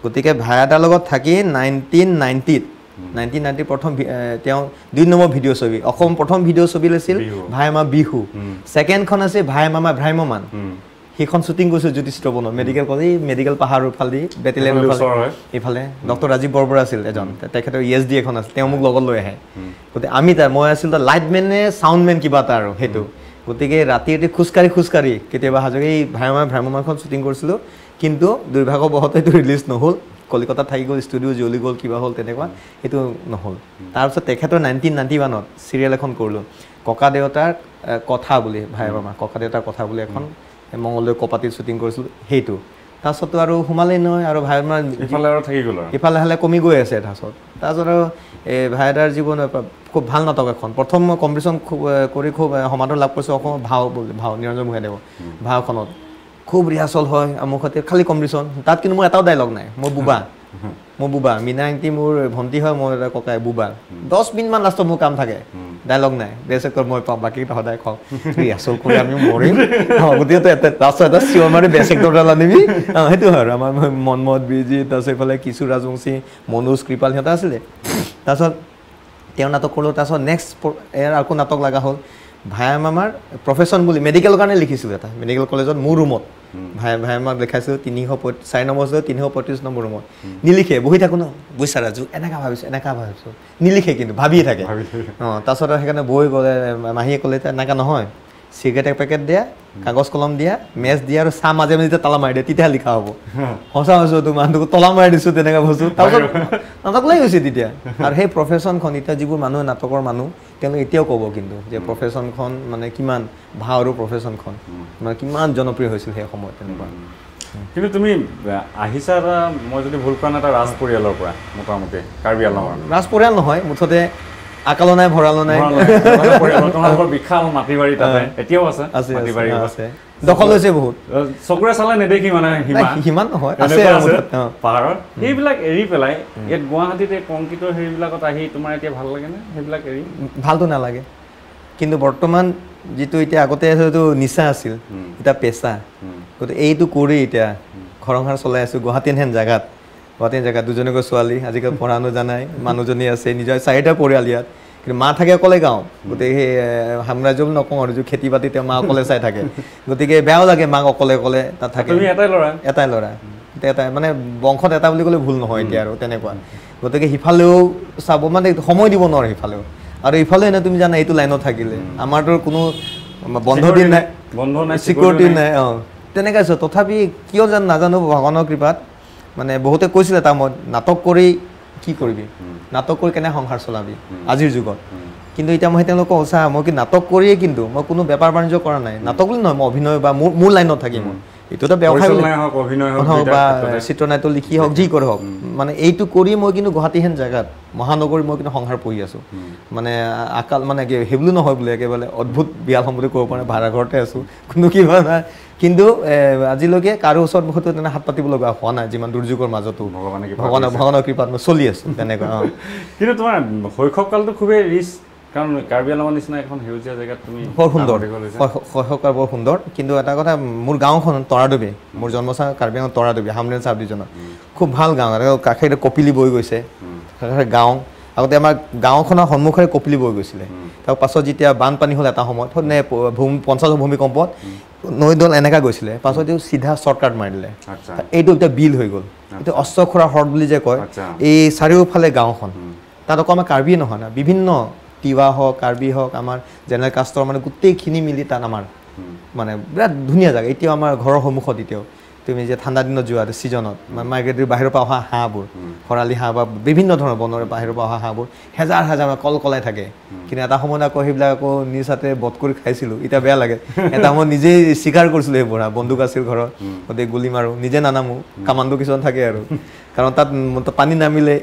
গতিকে ভায়াদাৰ লগত থাকি 1990 প্ৰথম তেওঁ 2 নম্বৰ ভিডিঅ' ছবি অসম প্ৰথম ভিডিঅ' ছবি লৈছিল ভায়া মামা বিহু ছেকেণ্ডখন আছে ভায়া মামা ভ্ৰাম্যমান সেইখন শ্বুটিং কৰিছোঁ জ্যোতিষিতবনত মেডিকেল কলেজ মেডিকেল পাহাৰৰ ফালেদি বেটেলিয়ানৰ ফালে এইফালে ডক্টৰ ৰাজীৱ বৰবৰা আছিল এজন তেখেতৰ ESD এখন আছিল তেওঁ মোক লগত লৈ আহে গতিকে আমি মই আছিল তাৰ লাইটমেন নে চাউণ্ডমেন কিবা এটা আৰু সেইটো গতিকে ৰাতি খোজকাঢ়ি কেতিয়াবা হাজৰি এই ভ্ৰাম্যমানখন শ্বুটিং কৰিছিলোঁ কিন্তু দুৰ্ভাগ্যবশতঃ এইটো ৰিলিজ নহ'ল কলিকতাত থাকি গ'ল ষ্টুডিঅ' জ্বলি গ'ল কিবা হ'ল তেনেকুৱা সেইটো নহ'ল তাৰপিছত তেখেতৰ 1991ত চিৰিয়েল এখন কৰিলোঁ ককা দেউতাৰ কথা বুলি ভায়া মামা ককা দেউতাৰ কথা বুলি এখন মংগলদৈ কপাতিত শ্বুটিং কৰিছিলোঁ সেইটো তাৰপিছতো আৰু সোমালেই নহয় আৰু ভাইমাৰ ইফালে আৰু থাকি গ'ল আৰু ইফালে হালে কমি গৈ আছে তাৰপিছত আৰু এই ভাইদাৰ জীৱন খুব ভাল নাটক এখন প্ৰথম মই কম্পিটিশ্যন কৰি খুব সমাদৰ লাভ কৰিছোঁ অসমৰ ভাও নিৰঞ্জন গোহাঁইদেৱৰ ভাওখনত খুব ৰিহাৰ্চল হয় মোৰ সৈতে খালি কম্পিটিশ্যন তাত কিন্তু মোৰ এটাও ডাইলগ নাই মই বুবা মীনা আংটি মোৰ ভণ্টি হয় মোৰ এটা ককাই বুবা 10 মিনিটমান লাষ্টত মোৰ কাম থাকে ডাইলগ নাই বেছ এক্টৰ মই পাওঁ বাকীকেইটা সদায় কওঁ ৰিহাৰ্চল কৰি আমি মৰিম গতিকে লাষ্টত এটা চিঞৰ মাৰি বেছ এক্টৰ এটা আনিবি সেইটো হয় আৰু আমাৰ মনমোহন বিজি তাৰপিছত এইফালে কিশোৰ ৰাজবংশী মনোজ কৃপাল সিহঁতে আছিলে তাৰপিছত তেওঁ নাটক কৰিলোঁ তাৰপিছত নেক্সট ইয়াৰ আকৌ নাটক লগা হ'ল ভায়া মামাৰ প্ৰফেশ্যন বুলি মেডিকেলৰ কাৰণে লিখিছিলোঁ এটা মেডিকেল কলেজত মোৰ ৰুমত ভায়া মামাক দেখাইছিলোঁ 4 নম্বৰ 335 নম্বৰ ৰুমত নিলিখে বহি থাকোঁ ন বুজিছা ৰাজু এনেকুৱা ভাবিছোঁ নিলিখে কিন্তু ভাবিয়ে থাকে তাৰপিছত সেইকাৰণে বহি গ'লে মাহীয়ে ক'লে এনেকুৱা নহয় চিগাৰেট এক পেকেট দিয়া কাগজ কলম দিয়া মেচ দিয়া আৰু চাহ মাজে মাজে তলা মাৰি দিয়া তেতিয়াহে লিখা হ'ব সঁচা হৈছোঁ তোৰ মানুহটোক তলা মাৰি দিছোঁ তেনেকুৱা বস্তু তাৰপিছত নাটক লৈ গৈছে তেতিয়া আৰু সেই প্ৰফেশ্যনখন এতিয়া যিবোৰ মানুহে নাটকৰ মানুহ তেওঁলোকে এতিয়াও ক'ব কিন্তু যে প্ৰফেশ্যনখন মানে কিমান ভাও আৰু প্ৰফেশ্যনখন মানে কিমান জনপ্ৰিয় হৈছিল সেই সময়ত তেনেকুৱা কিন্তু তুমি আহিছা এটা মই যদি ভুল কৰা নাই এটা ৰাজ পৰিয়ালৰ পৰা মোটামুটি কাৰ্বি আংলঙৰ ৰাজ পৰিয়াল নহয় মুঠতে আকালো নাই ভৰালো নাই তোমালোকৰ বিশাল মাটি বাৰী তাতে এতিয়াও আছে মাটি বাৰী আছে দখল হৈছে বহুত চকুৰে চালে নেদেখি মানে সিমান নহয় আছে পাহাৰৰ সেইবিলাক এৰি পেলাই ইয়াত গুৱাহাটীত কংক্ৰিটৰ হেৰিবিলাকত আহি তোমাৰ এতিয়া ভাল লাগে নে সেইবিলাক এৰি ভালতো নালাগে কিন্তু বৰ্তমান যিটো এতিয়া আগতে হয়তো নিচা আছিল এতিয়া পেচা গতিকে এইটো কৰি এতিয়া ঘৰ সংসাৰ চলাই আছোঁ গুৱাহাটী হেন জেগাত দুজনীকৈ ছোৱালী আজিকালি পঢ়ানো জানাই মানুহজনী আছে নিজৰ 4টা পৰিয়াল ইয়াত কিন্তু মা থাকে অকলে গাঁও গতিকে সেই সাম্ৰাজ্য বুলি নকওঁ আৰু খেতি বাতি তেওঁ মা অকলে চাই থাকে গতিকে বেয়াও লাগে মাক অকলে তাত থাকে এটাই ল'ৰা এটা মানে বংশত এটা বুলি ক'লে ভুল নহয় এতিয়া আৰু তেনেকুৱা গতিকে সিফালেও চাব মানে সময় দিব নোৱাৰে সিফালেও আৰু ইফালে এনে তুমি জানা এইটো লাইনত থাকিলে আমাৰতো কোনো বন্ধ দিন নাই চিকিউৰিটি নাই তেনেকৈ আছোঁ তথাপি কিয় নাজানো ভগৱানৰ কৃপাত মানে বহুতে কৈছিলে তাৰ মই নাটক কৰি কি কৰিবি নাটক কৰি কেনে সংসাৰ চলাবি আজিৰ যুগত কিন্তু এতিয়া মই তেওঁলোকক সঁচা মই কি নাটক কৰিয়ে কিন্তু মই কোনো বেপাৰ বাণিজ্য কৰা নাই নাটক বুলি নহয় মই অভিনয় বা মোৰ লাইনত থাকি মই এইটোতো ব্যৱসায় হওক বা চিত্ৰনাট্য লিখি হওক যি কৰে হওক মানে এইটো কৰি মই কিন্তু গুৱাহাটী হেন জেগাত মহানগৰী মই কিন্তু সংসাৰ পঢ়ি আছোঁ মানে আকাল মানে কি সেইবুলি নহয় বোলে একেবাৰে অদ্ভুত বিয়ালখন বুলি ক'ব পৰা ভাড়া ঘৰতে আছোঁ কোনো কিবা নাই কিন্তু আজিলৈকে কাৰো ওচৰত বহুতো তেনে হাত পাতিব লগা হোৱা নাই যিমান দুৰ্যোগৰ মাজতো ভগৱানৰ কৃপাত মই চলি আছোঁ তেনেকুৱা কিন্তু তোমাৰ শৈশৱকালটো খুবেই ৰিচ কাৰণ কাৰ্বি আংলঙৰ নিচিনা এখন সেউজীয়া জেগাত তুমি বৰ সুন্দৰ শৈশৱকাল বৰ সুন্দৰ কিন্তু এটা কথা মোৰ গাঁওখন তৰাডুবি মোৰ জন্মস্থান কাৰ্বি আংলং তৰাডুবি হামৰেন চাব ডিভিজনত খুব ভাল গাঁও কাষেৰে কপিলি বৈ গৈছে গাঁও আগতে আমাৰ গাঁওখনৰ সন্মুখেৰে কপিলি বৈ গৈছিলে তাৰ পাছত যেতিয়া বানপানী হ'ল এটা সময়ত নে 50 ভূমিকম্পত নৈদল এনেকা গৈছিলে পাছত এইটো চিধা শ্বৰ্টকাট মাৰি দিলে এইটো এতিয়া বিল হৈ গ'ল এইটো অশ্বখোৰা হ্ৰদ বুলি যে কয় এই চাৰিওফালে গাঁওখন তাত অকল আমাৰ কাৰ্বিয়ে নহয় না বিভিন্ন তিৱা হওক কাৰ্বি হওক আমাৰ জেনেৰেল কাষ্টৰ মানে গোটেইখিনি মিলি তাত আমাৰ মানে বিৰাট ধুনীয়া জেগা এতিয়াও আমাৰ ঘৰৰ সন্মুখত এতিয়াও তুমি যে ঠাণ্ডা দিনত যোৱা ছিজনত মাৰ্কেটৰ বাহিৰৰ পৰা অহা হাঁহবোৰ খৰালি হাঁহ বা বিভিন্ন ধৰণৰ বনৰ বাহিৰৰ পৰা অহা হাঁহবোৰ হেজাৰ কলকলাই থাকে কিন্তু এটা সময়ত আকৌ সেইবিলাক আকৌ নিজ হাতে বধ কৰি খাইছিলোঁ এতিয়া বেয়া লাগে এটা সময়ত নিজেই স্বীকাৰ কৰিছিলোঁ সেইবোৰ বন্দুক আছিল ঘৰত গতিকে গুলি মাৰোঁ নিজে নানামো কামাণ্ডো কিছুমান থাকে আৰু কাৰণ তাত পানী নামিলে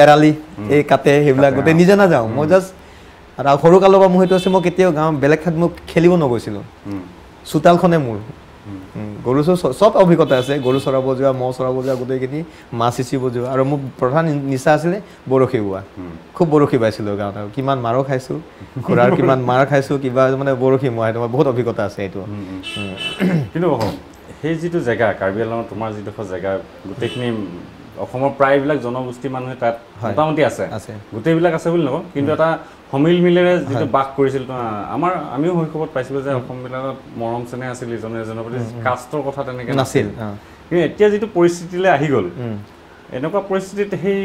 এৰালি এই কাটে সেইবিলাক গোটেই নিজে নাযাওঁ মই জাষ্ট আৰু সৰু কালৰ পৰা মোৰ সেইটো আছে মই কেতিয়াও গাঁও বেলেগ ঠাইত মোক খেলিব নগৈছিলোঁ চোতালখনে মোৰ গৰু চব অভিজ্ঞতা আছে গৰু চৰাব যোৱা মহ চৰাব যোৱা গোটেইখিনি মাছ সিঁচিব যোৱা আৰু মোৰ প্ৰধান নিচা আছিলে বৰশী বোৱা খুব বৰশী বাইছিলোঁ গাঁৱত আৰু কিমান মাৰো খাইছোঁ খুৰাৰ কিমান মাৰ খাইছোঁ কিবা মানে বৰশী মোৱা সেইটো বহুত অভিজ্ঞতা আছে এইটো কিন্তু সেই যিটো জেগা কাৰ্বি আংলঙৰ তোমাৰ যিডোখৰ জেগা গোটেইখিনি অসমৰ প্ৰায়বিলাক জনগোষ্ঠী মানুহে তাত মোটামুটি আছে গোটেইবিলাক আছে বুলি নকওঁ কিন্তু এটা সমিল মিলেৰে যিটো বাস কৰিছিল আমিও শৈশৱত পাইছিলোঁ যে অসমবিলাকত মৰম চেনেহ আছিল ইজনে এজনৰ প্ৰতি কাষ্টৰ কথা তেনেকৈ নাছিল কিন্তু এতিয়া যিটো পৰিস্থিতিলৈ আহি গ'ল এনেকুৱা পৰিস্থিতিত সেই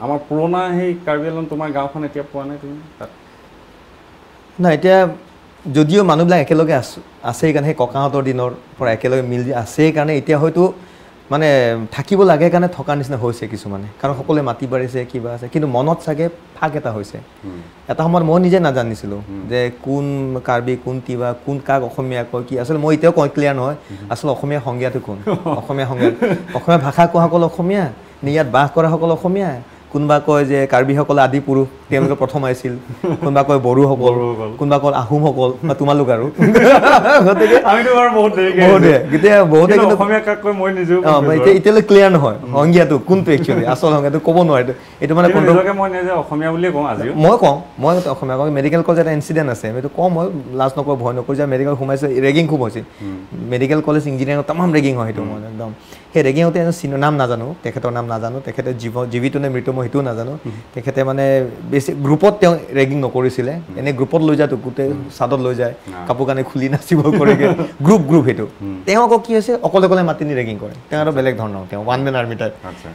আমাৰ পুৰণা সেই কাৰ্বি আংলং তোমাৰ গাঁওখন এতিয়া পোৱা নাই তুমি তাত নাই এতিয়া যদিও মানুহবিলাক একেলগে আছে সেইকাৰণে সেই ককাহঁতৰ দিনৰ পৰা একেলগে মিলি আছে সেইকাৰণে এতিয়া হয়তো মানে থাকিব লাগে কাৰণে থকাৰ নিচিনা হৈছে কিছুমানে কাৰণ সকলোৱে মাটি বাঢ়িছে কিবা আছে কিন্তু মনত চাগে ফাক এটা হৈছে এটা সময়ত মই নিজে নাজানিছিলোঁ যে কোন কাৰ্বি কোন তিৱা কোন কাক অসমীয়া কয় কি আচলতে মই এতিয়াও ক্লিয়াৰ নহয় আচলতে অসমীয়া সংজ্ঞাটো কোন অসমীয়া সংজ্ঞা অসমীয়া ভাষা কোৱাসকল অসমীয়া নে ইয়াত বাস কৰাসকল অসমীয়া কোনোবা কয় যে কাৰ্বিসকল আদি পুৰুষ তেওঁলোকে প্ৰথম আহিছিল কোনোবা কয় বড়োসকল কোনোবা কয় আহোমসকল বা তোমালোক আৰু গতিকে আমিতো বাৰু বহুত বহুতে কিন্তু অসমীয়া কাক কয় মই নিজেও এতিয়ালৈ ক্লিয়াৰ নহয় সংজ্ঞাটো কোনটো একচুৱেলি আচল সংজ্ঞাটো ক'ব নোৱাৰে এইটো মানে মই নিজে অসমীয়া বুলিয়ে কওঁ আজিও মই অসমীয়া কওঁ মেডিকেল কলেজ এটা ইনচিডেণ্ট আছে এইটো কওঁ মই লাজ নকৰোঁ ভয় নকৰোঁ যে মেডিকেল সোমাইছে ৰেগিং খুব হৈছিল মেডিকেল কলেজ ইঞ্জিনিয়াৰিঙত তামাম ৰেগিং হয় সেইটো মই একদম সেই ৰেগিঙতে নাম নাজানো তেখেতৰ নাম নাজানো তেখেতে জীৱিত নে মৃত মই সেইটোও নাজানো তেখেতে মানে বেছি গ্ৰুপত তেওঁ ৰেগিং নকৰিছিলে এনেই গ্ৰুপত লৈ যায় গোটেই চাদত লৈ যায় কাপোৰ কানি খুলি নাচিব কৰেগৈ গ্ৰুপ সেইটো তেওঁ আকৌ কি হৈছে অকলে মাতি নি ৰেগিং কৰে তেওঁ আৰু বেলেগ ধৰণৰ তেওঁ ওৱান মেন আৰ্মি টাইপ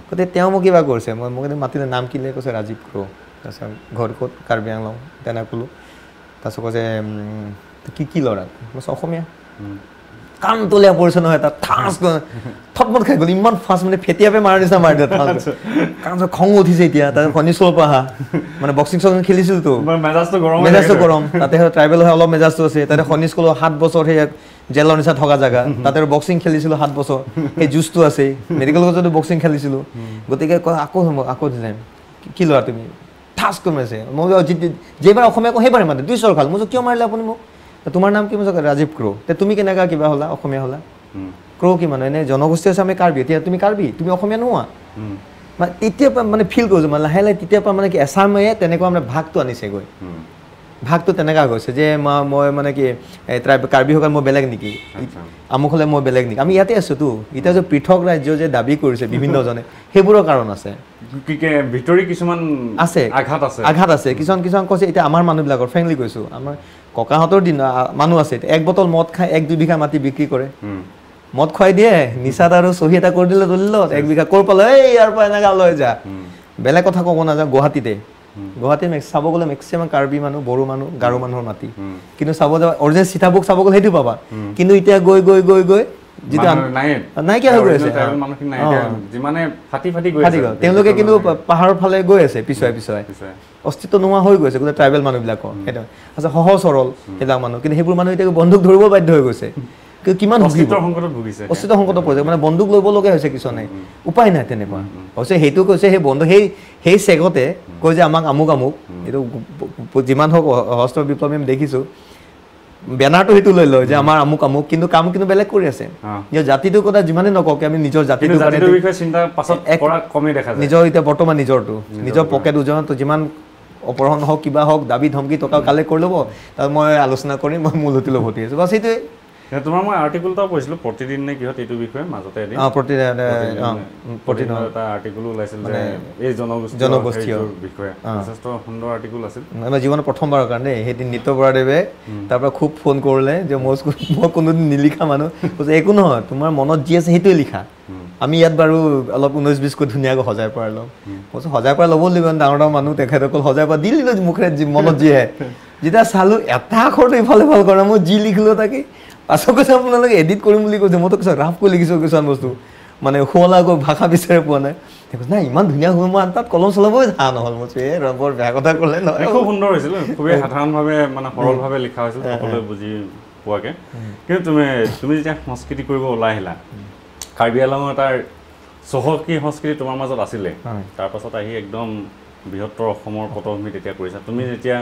গতিকে তেওঁ মোক কিবা কৰিছে মোক মাতিলে নাম কিলে কৈছে ৰাজীৱ ক্ৰ তাৰপিছত ঘৰ ক'ত কাৰ্বি আংলং তেনে ক'লোঁ তাৰপিছত কৈছে কি ল'ৰা কৈছে অসমীয়া কাণ তলীয়া পৰিছে নহয় তাত ঠাঁচ থপমত খাই গ'ল ইমান ফাষ্ট মানে ফেটিয়াপে মাৰা নিচিনা মাৰি দিয়ে কাৰণ খং উঠিছে এতিয়া তাতে শনিশ্চৰৰ পৰা অহা মানে বক্সিং চক্সিং খেলিছিলতো মেজাজটো গৰম তাতে ট্ৰাইবেল হয় অলপ মেজাজটো আছে তাতে শনিশ্চৰৰ 7 বছৰ সেই জেলৰ নিচিনা থকা জেগা তাতে বক্সিং খেলিছিলোঁ 7 বছৰ সেই জুচটো আছে মেডিকেল কলেজতো বক্সিং খেলিছিলোঁ গতিকে আকৌ দিলে কি ল'ৰা তুমি ঠাঁচ কমাইছে মই যেইবাৰ অসমীয়া কওঁ সেইবাৰে মাতে 2 চৰ খাল মই কিয় মাৰিলে আপুনি মোক তোমাৰ নাম কি মই ৰাজীৱ ক্ৰ তুমি কেনেকুৱা কিবা হ'লা অসমীয়া হ'লা ক্ৰ কি মানে এনে জনগোষ্ঠী আছে আমি কাৰ্বি এতিয়া তুমি কাৰ্বি তুমি অসমীয়া নোহোৱা মানে তেতিয়াৰ পৰা মানে ফিল কৰিছোঁ মানে লাহে লাহে তেতিয়াৰ পৰা মানে কি এছামে তেনেকুৱা মানে ভাগটো আনিছেগৈ ভাগটো তেনেকুৱা গৈছে যে মই মানে কি কাৰ্বিসকল মই বেলেগ নেকি আমুক হ'লে মই বেলেগ নেকি আমি ইয়াতে আছোঁতো এতিয়া যে পৃথক ৰাজ্য যে দাবী কৰিছে বিভিন্নজনে সেইবোৰৰ কাৰণ আছে ভিতৰি কিছুমান আছে আঘাত আছে কিছুমান কৈছে এতিয়া আমাৰ মানুহবিলাকৰ ফ্ৰেংকলি কৈছোঁ আমাৰ ককাহঁতৰ দিন মানুহ আছে 1 বটল মদ খাই 1-2 বিঘা মাটি বিক্ৰী কৰে মদ খুৱাই দিয়ে নিচাত আৰু চহী এটা কৰি দিলে দলিলত 1 বিঘা ক'ৰ পালে এই ইয়াৰ পৰা এনেকৈ লৈ যা বেলেগ কথা ক'ব নাযাওঁ গুৱাহাটীত চাব গ'লে মেক্সিমাম কাৰ্বি মানুহ বড়ো মানুহ গাৰো মানুহৰ মাটি কিন্তু চাব যাব অৰিজিনেল চিঠাবুক চাব গ'লে সেইটো পাবা কিন্তু এতিয়া গৈ যিটো নাইকিয়া হৈ গৈ আছে তেওঁলোকে কিন্তু পাহাৰৰ ফালে গৈ আছে পিছুৱাই অস্তিত্ব নোহোৱা হৈ গৈছে গোটেই ট্ৰাইবেল মানুহবিলাকৰ সেইটো আচ্ছা সহজ সৰল সেইবিলাক মানুহ কিন্তু সেইবোৰ মানুহ এতিয়া বন্দুক ধৰিব বাধ্য হৈ গৈছে কিমান অস্তিত্ব সংকটত পৰিছে মানে বন্দুক ল'ব লগা হৈছে কিছুমানে উপায় নাই তেনেকুৱা হৈছে সেইটো কৈছে সেই বন্ধু সেই চেগতে কৈ যে আমাক আমুক এইটো যিমান হওক সশস্ত্ৰ বিপ্লৱী আমি দেখিছোঁ বেনাৰটো সেইটো লৈ লয় যে আমাৰ আমুক কিন্তু কাম কিন্তু বেলেগ কৰি আছে জাতিটোৰ কথা যিমানে নকওঁ আমি নিজৰ জাতিটোৰ নিজৰ এতিয়া বৰ্তমান নিজৰ পকেট ওজনত যিমান অপহৰণ হওক কিবা হওক দাবী ধমকি টকা কালেক্ট কৰি ল'ব তাত মই আলোচনা কৰিম মই মূলতি ভৰ্তি আছোঁ বাছ সেইটোৱে তোমাৰ মই আৰ্টিকল এটাও পঢ়িছিলোঁ প্ৰতিদিন নে কিহত এইটো বিষয়ে মাজতে প্ৰতিদিন এটা আৰ্টিকল ওলাইছিল যে এই জনগোষ্ঠীৰ বিষয়ে যথেষ্ট সুন্দৰ আৰ্টিকল আছিল আমাৰ জীৱনৰ প্ৰথমবাৰৰ কাৰণে সেইদিন নিত্য বৰাদেৱে তাৰপৰা খুব ফোন কৰিলে যে মই কোনোদিন নিলিখা মানুহ কৈছে একো নহয় তোমাৰ মনত যি আছে সেইটোৱে লিখা আমি ইয়াত বাৰু অলপ 19-20 কৈ ধুনীয়াকৈ সজাই পৰা ল'ম কৈছোঁ সজাই পৰা ল'ব লাগিব ডাঙৰ মানুহ তেখেতসকল সজাই পৰা দি দিলোঁ মুখেৰে মনত যি আহে যেতিয়া চালোঁ এটা আখৰটো ইফালে ভাল কৰা মই যি লিখিলোঁ তাকে পাছত কৈছে আপোনালোকে এডিট কৰিম বুলি কৈছে মইতো কৈছোঁ ৰাফ কৰি লিখিছোঁ কিছুমান বস্তু মানে শুৱলাকৈ ভাষা বিচাৰি পোৱা নাই কৈছে নাই ইমান ধুনীয়া হৈ মই তাত কলম চলাবই যা নহ'ল মই বৰ বেয়া কথা ক'লে নহয় খুব সুন্দৰ হৈছিল খুবেই সাধাৰণভাৱে মানে সৰলভাৱে লিখা হৈছিল সকলোৱে বুজি পোৱাকৈ কিন্তু তুমি যেতিয়া সংস্কৃতি কৰিব ওলাই আহিলা কাৰ্বি আংলঙৰ এটা চহকী সংস্কৃতি তোমাৰ মাজত আছিলে তাৰপাছত আহি একদম বৃহত্তৰ অসমৰ পটভূমিত তেতিয়া কৰিছা তুমি যেতিয়া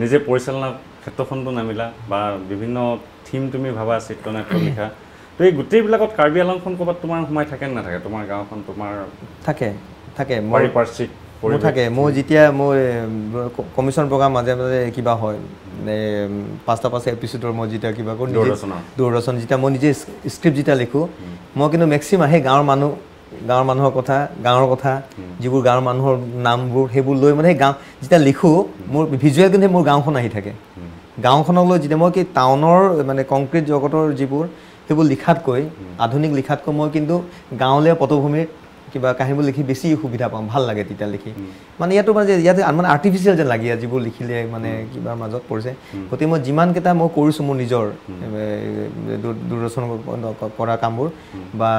নিজে পৰিচালনা ক্ষেত্ৰখনটো নামিলা বা বিভিন্ন থিম তুমি ভাবা চিত্ৰনাট্য লিখা তো এই গোটেইবিলাকত কাৰ্বি আংলংখন ক'ৰবাত তোমাৰ সোমাই থাকে নে নাথাকে তোমাৰ গাঁওখন তোমাৰ থাকে পাৰিপাৰ্শ্বিক থাকে মোৰ যেতিয়া মোৰ কমিশ্যন প্ৰগ্ৰাম মাজে মাজে কিবা হয় 5টা এপিচোডৰ মই যেতিয়া কিবা কৰোঁ দূৰদৰ্শন যেতিয়া মই নিজে স্ক্ৰিপ্ট যেতিয়া লিখোঁ মই কিন্তু মেক্সিমাম সেই গাঁৱৰ মানুহৰ কথা গাঁৱৰ কথা যিবোৰ গাঁৱৰ মানুহৰ নামবোৰ সেইবোৰ লৈ মানে সেই গাঁও যেতিয়া লিখোঁ মোৰ ভিজুৱেল কিন্তু মোৰ গাঁওখন আহি থাকে গাঁওখনক লৈ যেতিয়া মই কি টাউনৰ মানে কংক্ৰিট জগতৰ যিবোৰ সেইবোৰ লিখাতকৈ আধুনিক লিখাতকৈ মই কিন্তু গাঁৱলীয়া পটভূমিৰ কিবা কাহিনীবোৰ লিখি বেছি সুবিধা পাওঁ ভাল লাগে তেতিয়া লিখি মানে ইয়াতো মানে ইয়াতে মানে আৰ্টিফিচিয়েল যেন লাগে যিবোৰ লিখিলে মানে কিবা মাজত পৰিছে গতিকে মই যিমানকেইটা মই কৰিছোঁ মোৰ নিজৰ দূৰদৰ্শন কৰা কামবোৰ বা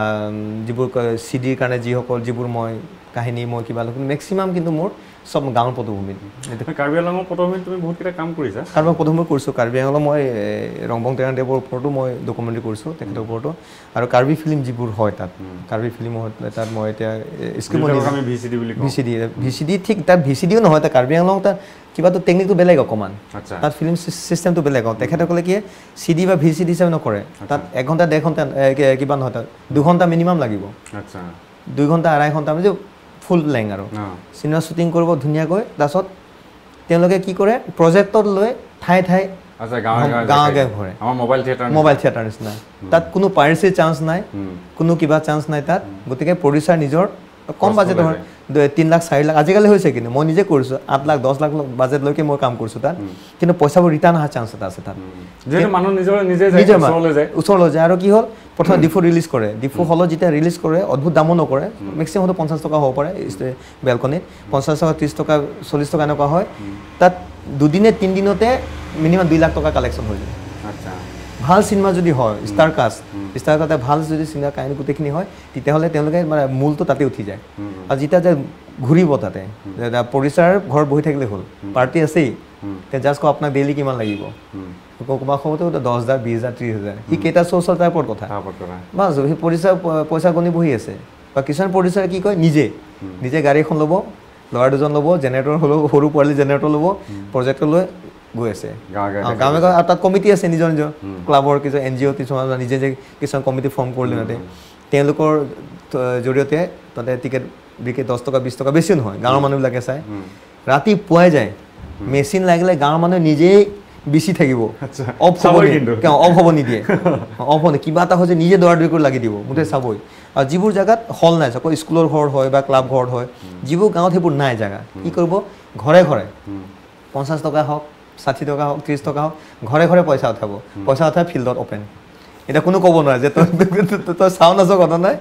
যিবোৰ চিডিৰ কাৰণে যিবোৰ মই কাহিনী মই কিবা মেক্সিমাম কিন্তু মোৰ সব গাঁৱৰ পটভূমিত কাৰ্বি আংলঙৰ পটভূমিত তুমি বহুতকেইটা কাম কৰিছা কাৰ্বি আংলং পটভূমিত কৰিছোঁ কাৰ্বি আংলং মই ৰংবং তেৰাদেৱৰ ওপৰতো মই ডকুমেণ্টাৰী কৰিছোঁ তেখেতৰ ওপৰতো আৰু কাৰ্বি ফিল্ম যিবোৰ হয় তাত কাৰ্বি ফিল্ম হয় তাত মই এতিয়া ভিচিডি ঠিক তাত ভিচিডিও নহয় তাত কাৰ্বি আংলং তাত কিবাটো টেকনিকটো বেলেগ অকণমান তাত ফিল্ম চিষ্টেমটো বেলেগ তেখেতসকলে কি চিডি বা ভিচিডি হিচাপে নকৰে তাত 1 ঘণ্টা 1.5 ঘণ্টা কিবা নহয় তাত 2 ঘণ্টা মিনিমাম লাগিব 2 ঘণ্টা 2.5 ঘণ্টা মানে ফুল লেং আৰু চিনেমা শ্বুটিং কৰিব ধুনীয়াকৈ তাৰপিছত তেওঁলোকে কি কৰে প্ৰজেক্টত লৈ ঠাই গাঁৱে ঘৰে মোবাইল থিয়েটাৰ নিচিনা তাত কোনো পাইৰেচিৰ চান্স নাই কোনো কিবা চান্স নাই তাত গতিকে প্ৰডিউচাৰ নিজৰ কম বাজেট হয় 3 লাখ 4 লাখ আজিকালি হৈছে কিন্তু মই নিজে কৰিছোঁ 8 লাখ 10 লাখ বাজেটলৈকে মই কাম কৰিছোঁ তাত কিন্তু পইচাবোৰ ৰিটাৰ্ণ অহাৰ চান্স এটা আছে তাত যেহেতু মানুহ নিজে ওচৰলৈ যায় আৰু কি হ'ল প্ৰথমে ডিফু ৰিলিজ কৰে ডিফু হলত যেতিয়া ৰিলিজ কৰে অদ্ভুত দামো নকৰে মেক্সিমাম 50 টকা হ'ব পাৰে বেলকনিত 50 টকা 30 টকা 40 টকা এনেকুৱা হয় তাত 2 দিনে 3 দিনতে মিনিমাম 2 লাখ টকা কালেকশ্যন হৈ যায় ভাল চিনেমা যদি হয় ষ্টাৰ কাষ্টে ভাল যদি চিনেমা কাহিনী গোটেইখিনি হয় তেতিয়াহ'লে তেওঁলোকে মানে মূলটো তাতে উঠি যায় আৰু যেতিয়া যে ঘূৰিব তাতে প্ৰডিউচাৰ ঘৰত বহি থাকিলে হ'ল পাৰ্টি আছেই তে জাষ্ট কওঁ আপোনাক ডেইলি কিমান লাগিব ক'ৰবাত সময়তো 10,000 20,000 30,000 সি কেইটা শ্ব' চল তাৰ ওপৰত কথা বাছ সেই প্ৰডিউচাৰ পইচা গণি বহি আছে বা কিছুমান প্ৰডিউচাৰে কি কয় নিজে গাড়ী এখন ল'ব ল'ৰা দুজন ল'ব জেনেৰেটৰ হ'লেও সৰু পোৱালি জেনেৰেটৰ ল'ব প্ৰজেক্টৰ লৈ গৈ আছে গাঁৱে আৰু তাত কমিটি আছে নিজৰ ক্লাবৰ কিছুমান NGO কিছুমান নিজে কিছুমান কমিটি ফৰ্ম কৰিলে তাতে তেওঁলোকৰ জৰিয়তে তাতে টিকেট বিকে 10 টকা 20 টকা বেছি নহয় গাঁৱৰ মানুহবিলাকে চাই ৰাতি পুৱাই যায় মেচিন লাগিলে গাঁৱৰ মানুহে নিজেই বিচি থাকিব অফ হ'ব নিদিয়ে কিবা এটা হৈছে নিজে দৌৰা দৌৰি কৰি লাগি দিব মুঠে চাবই আৰু যিবোৰ জেগাত হল নাই চাব স্কুলৰ ঘৰ হয় বা ক্লাব ঘৰত হয় যিবোৰ গাঁৱত সেইবোৰ নাই জেগা কি কৰিব ঘৰে 50 টকা হওক 60 টকা হওক 30 টকা হওক ঘৰে পইচা উঠাই ফিল্ডত অপেন এটা কোনো ক'ব নোৱাৰে যে তই চাও নাচাও কথা নাই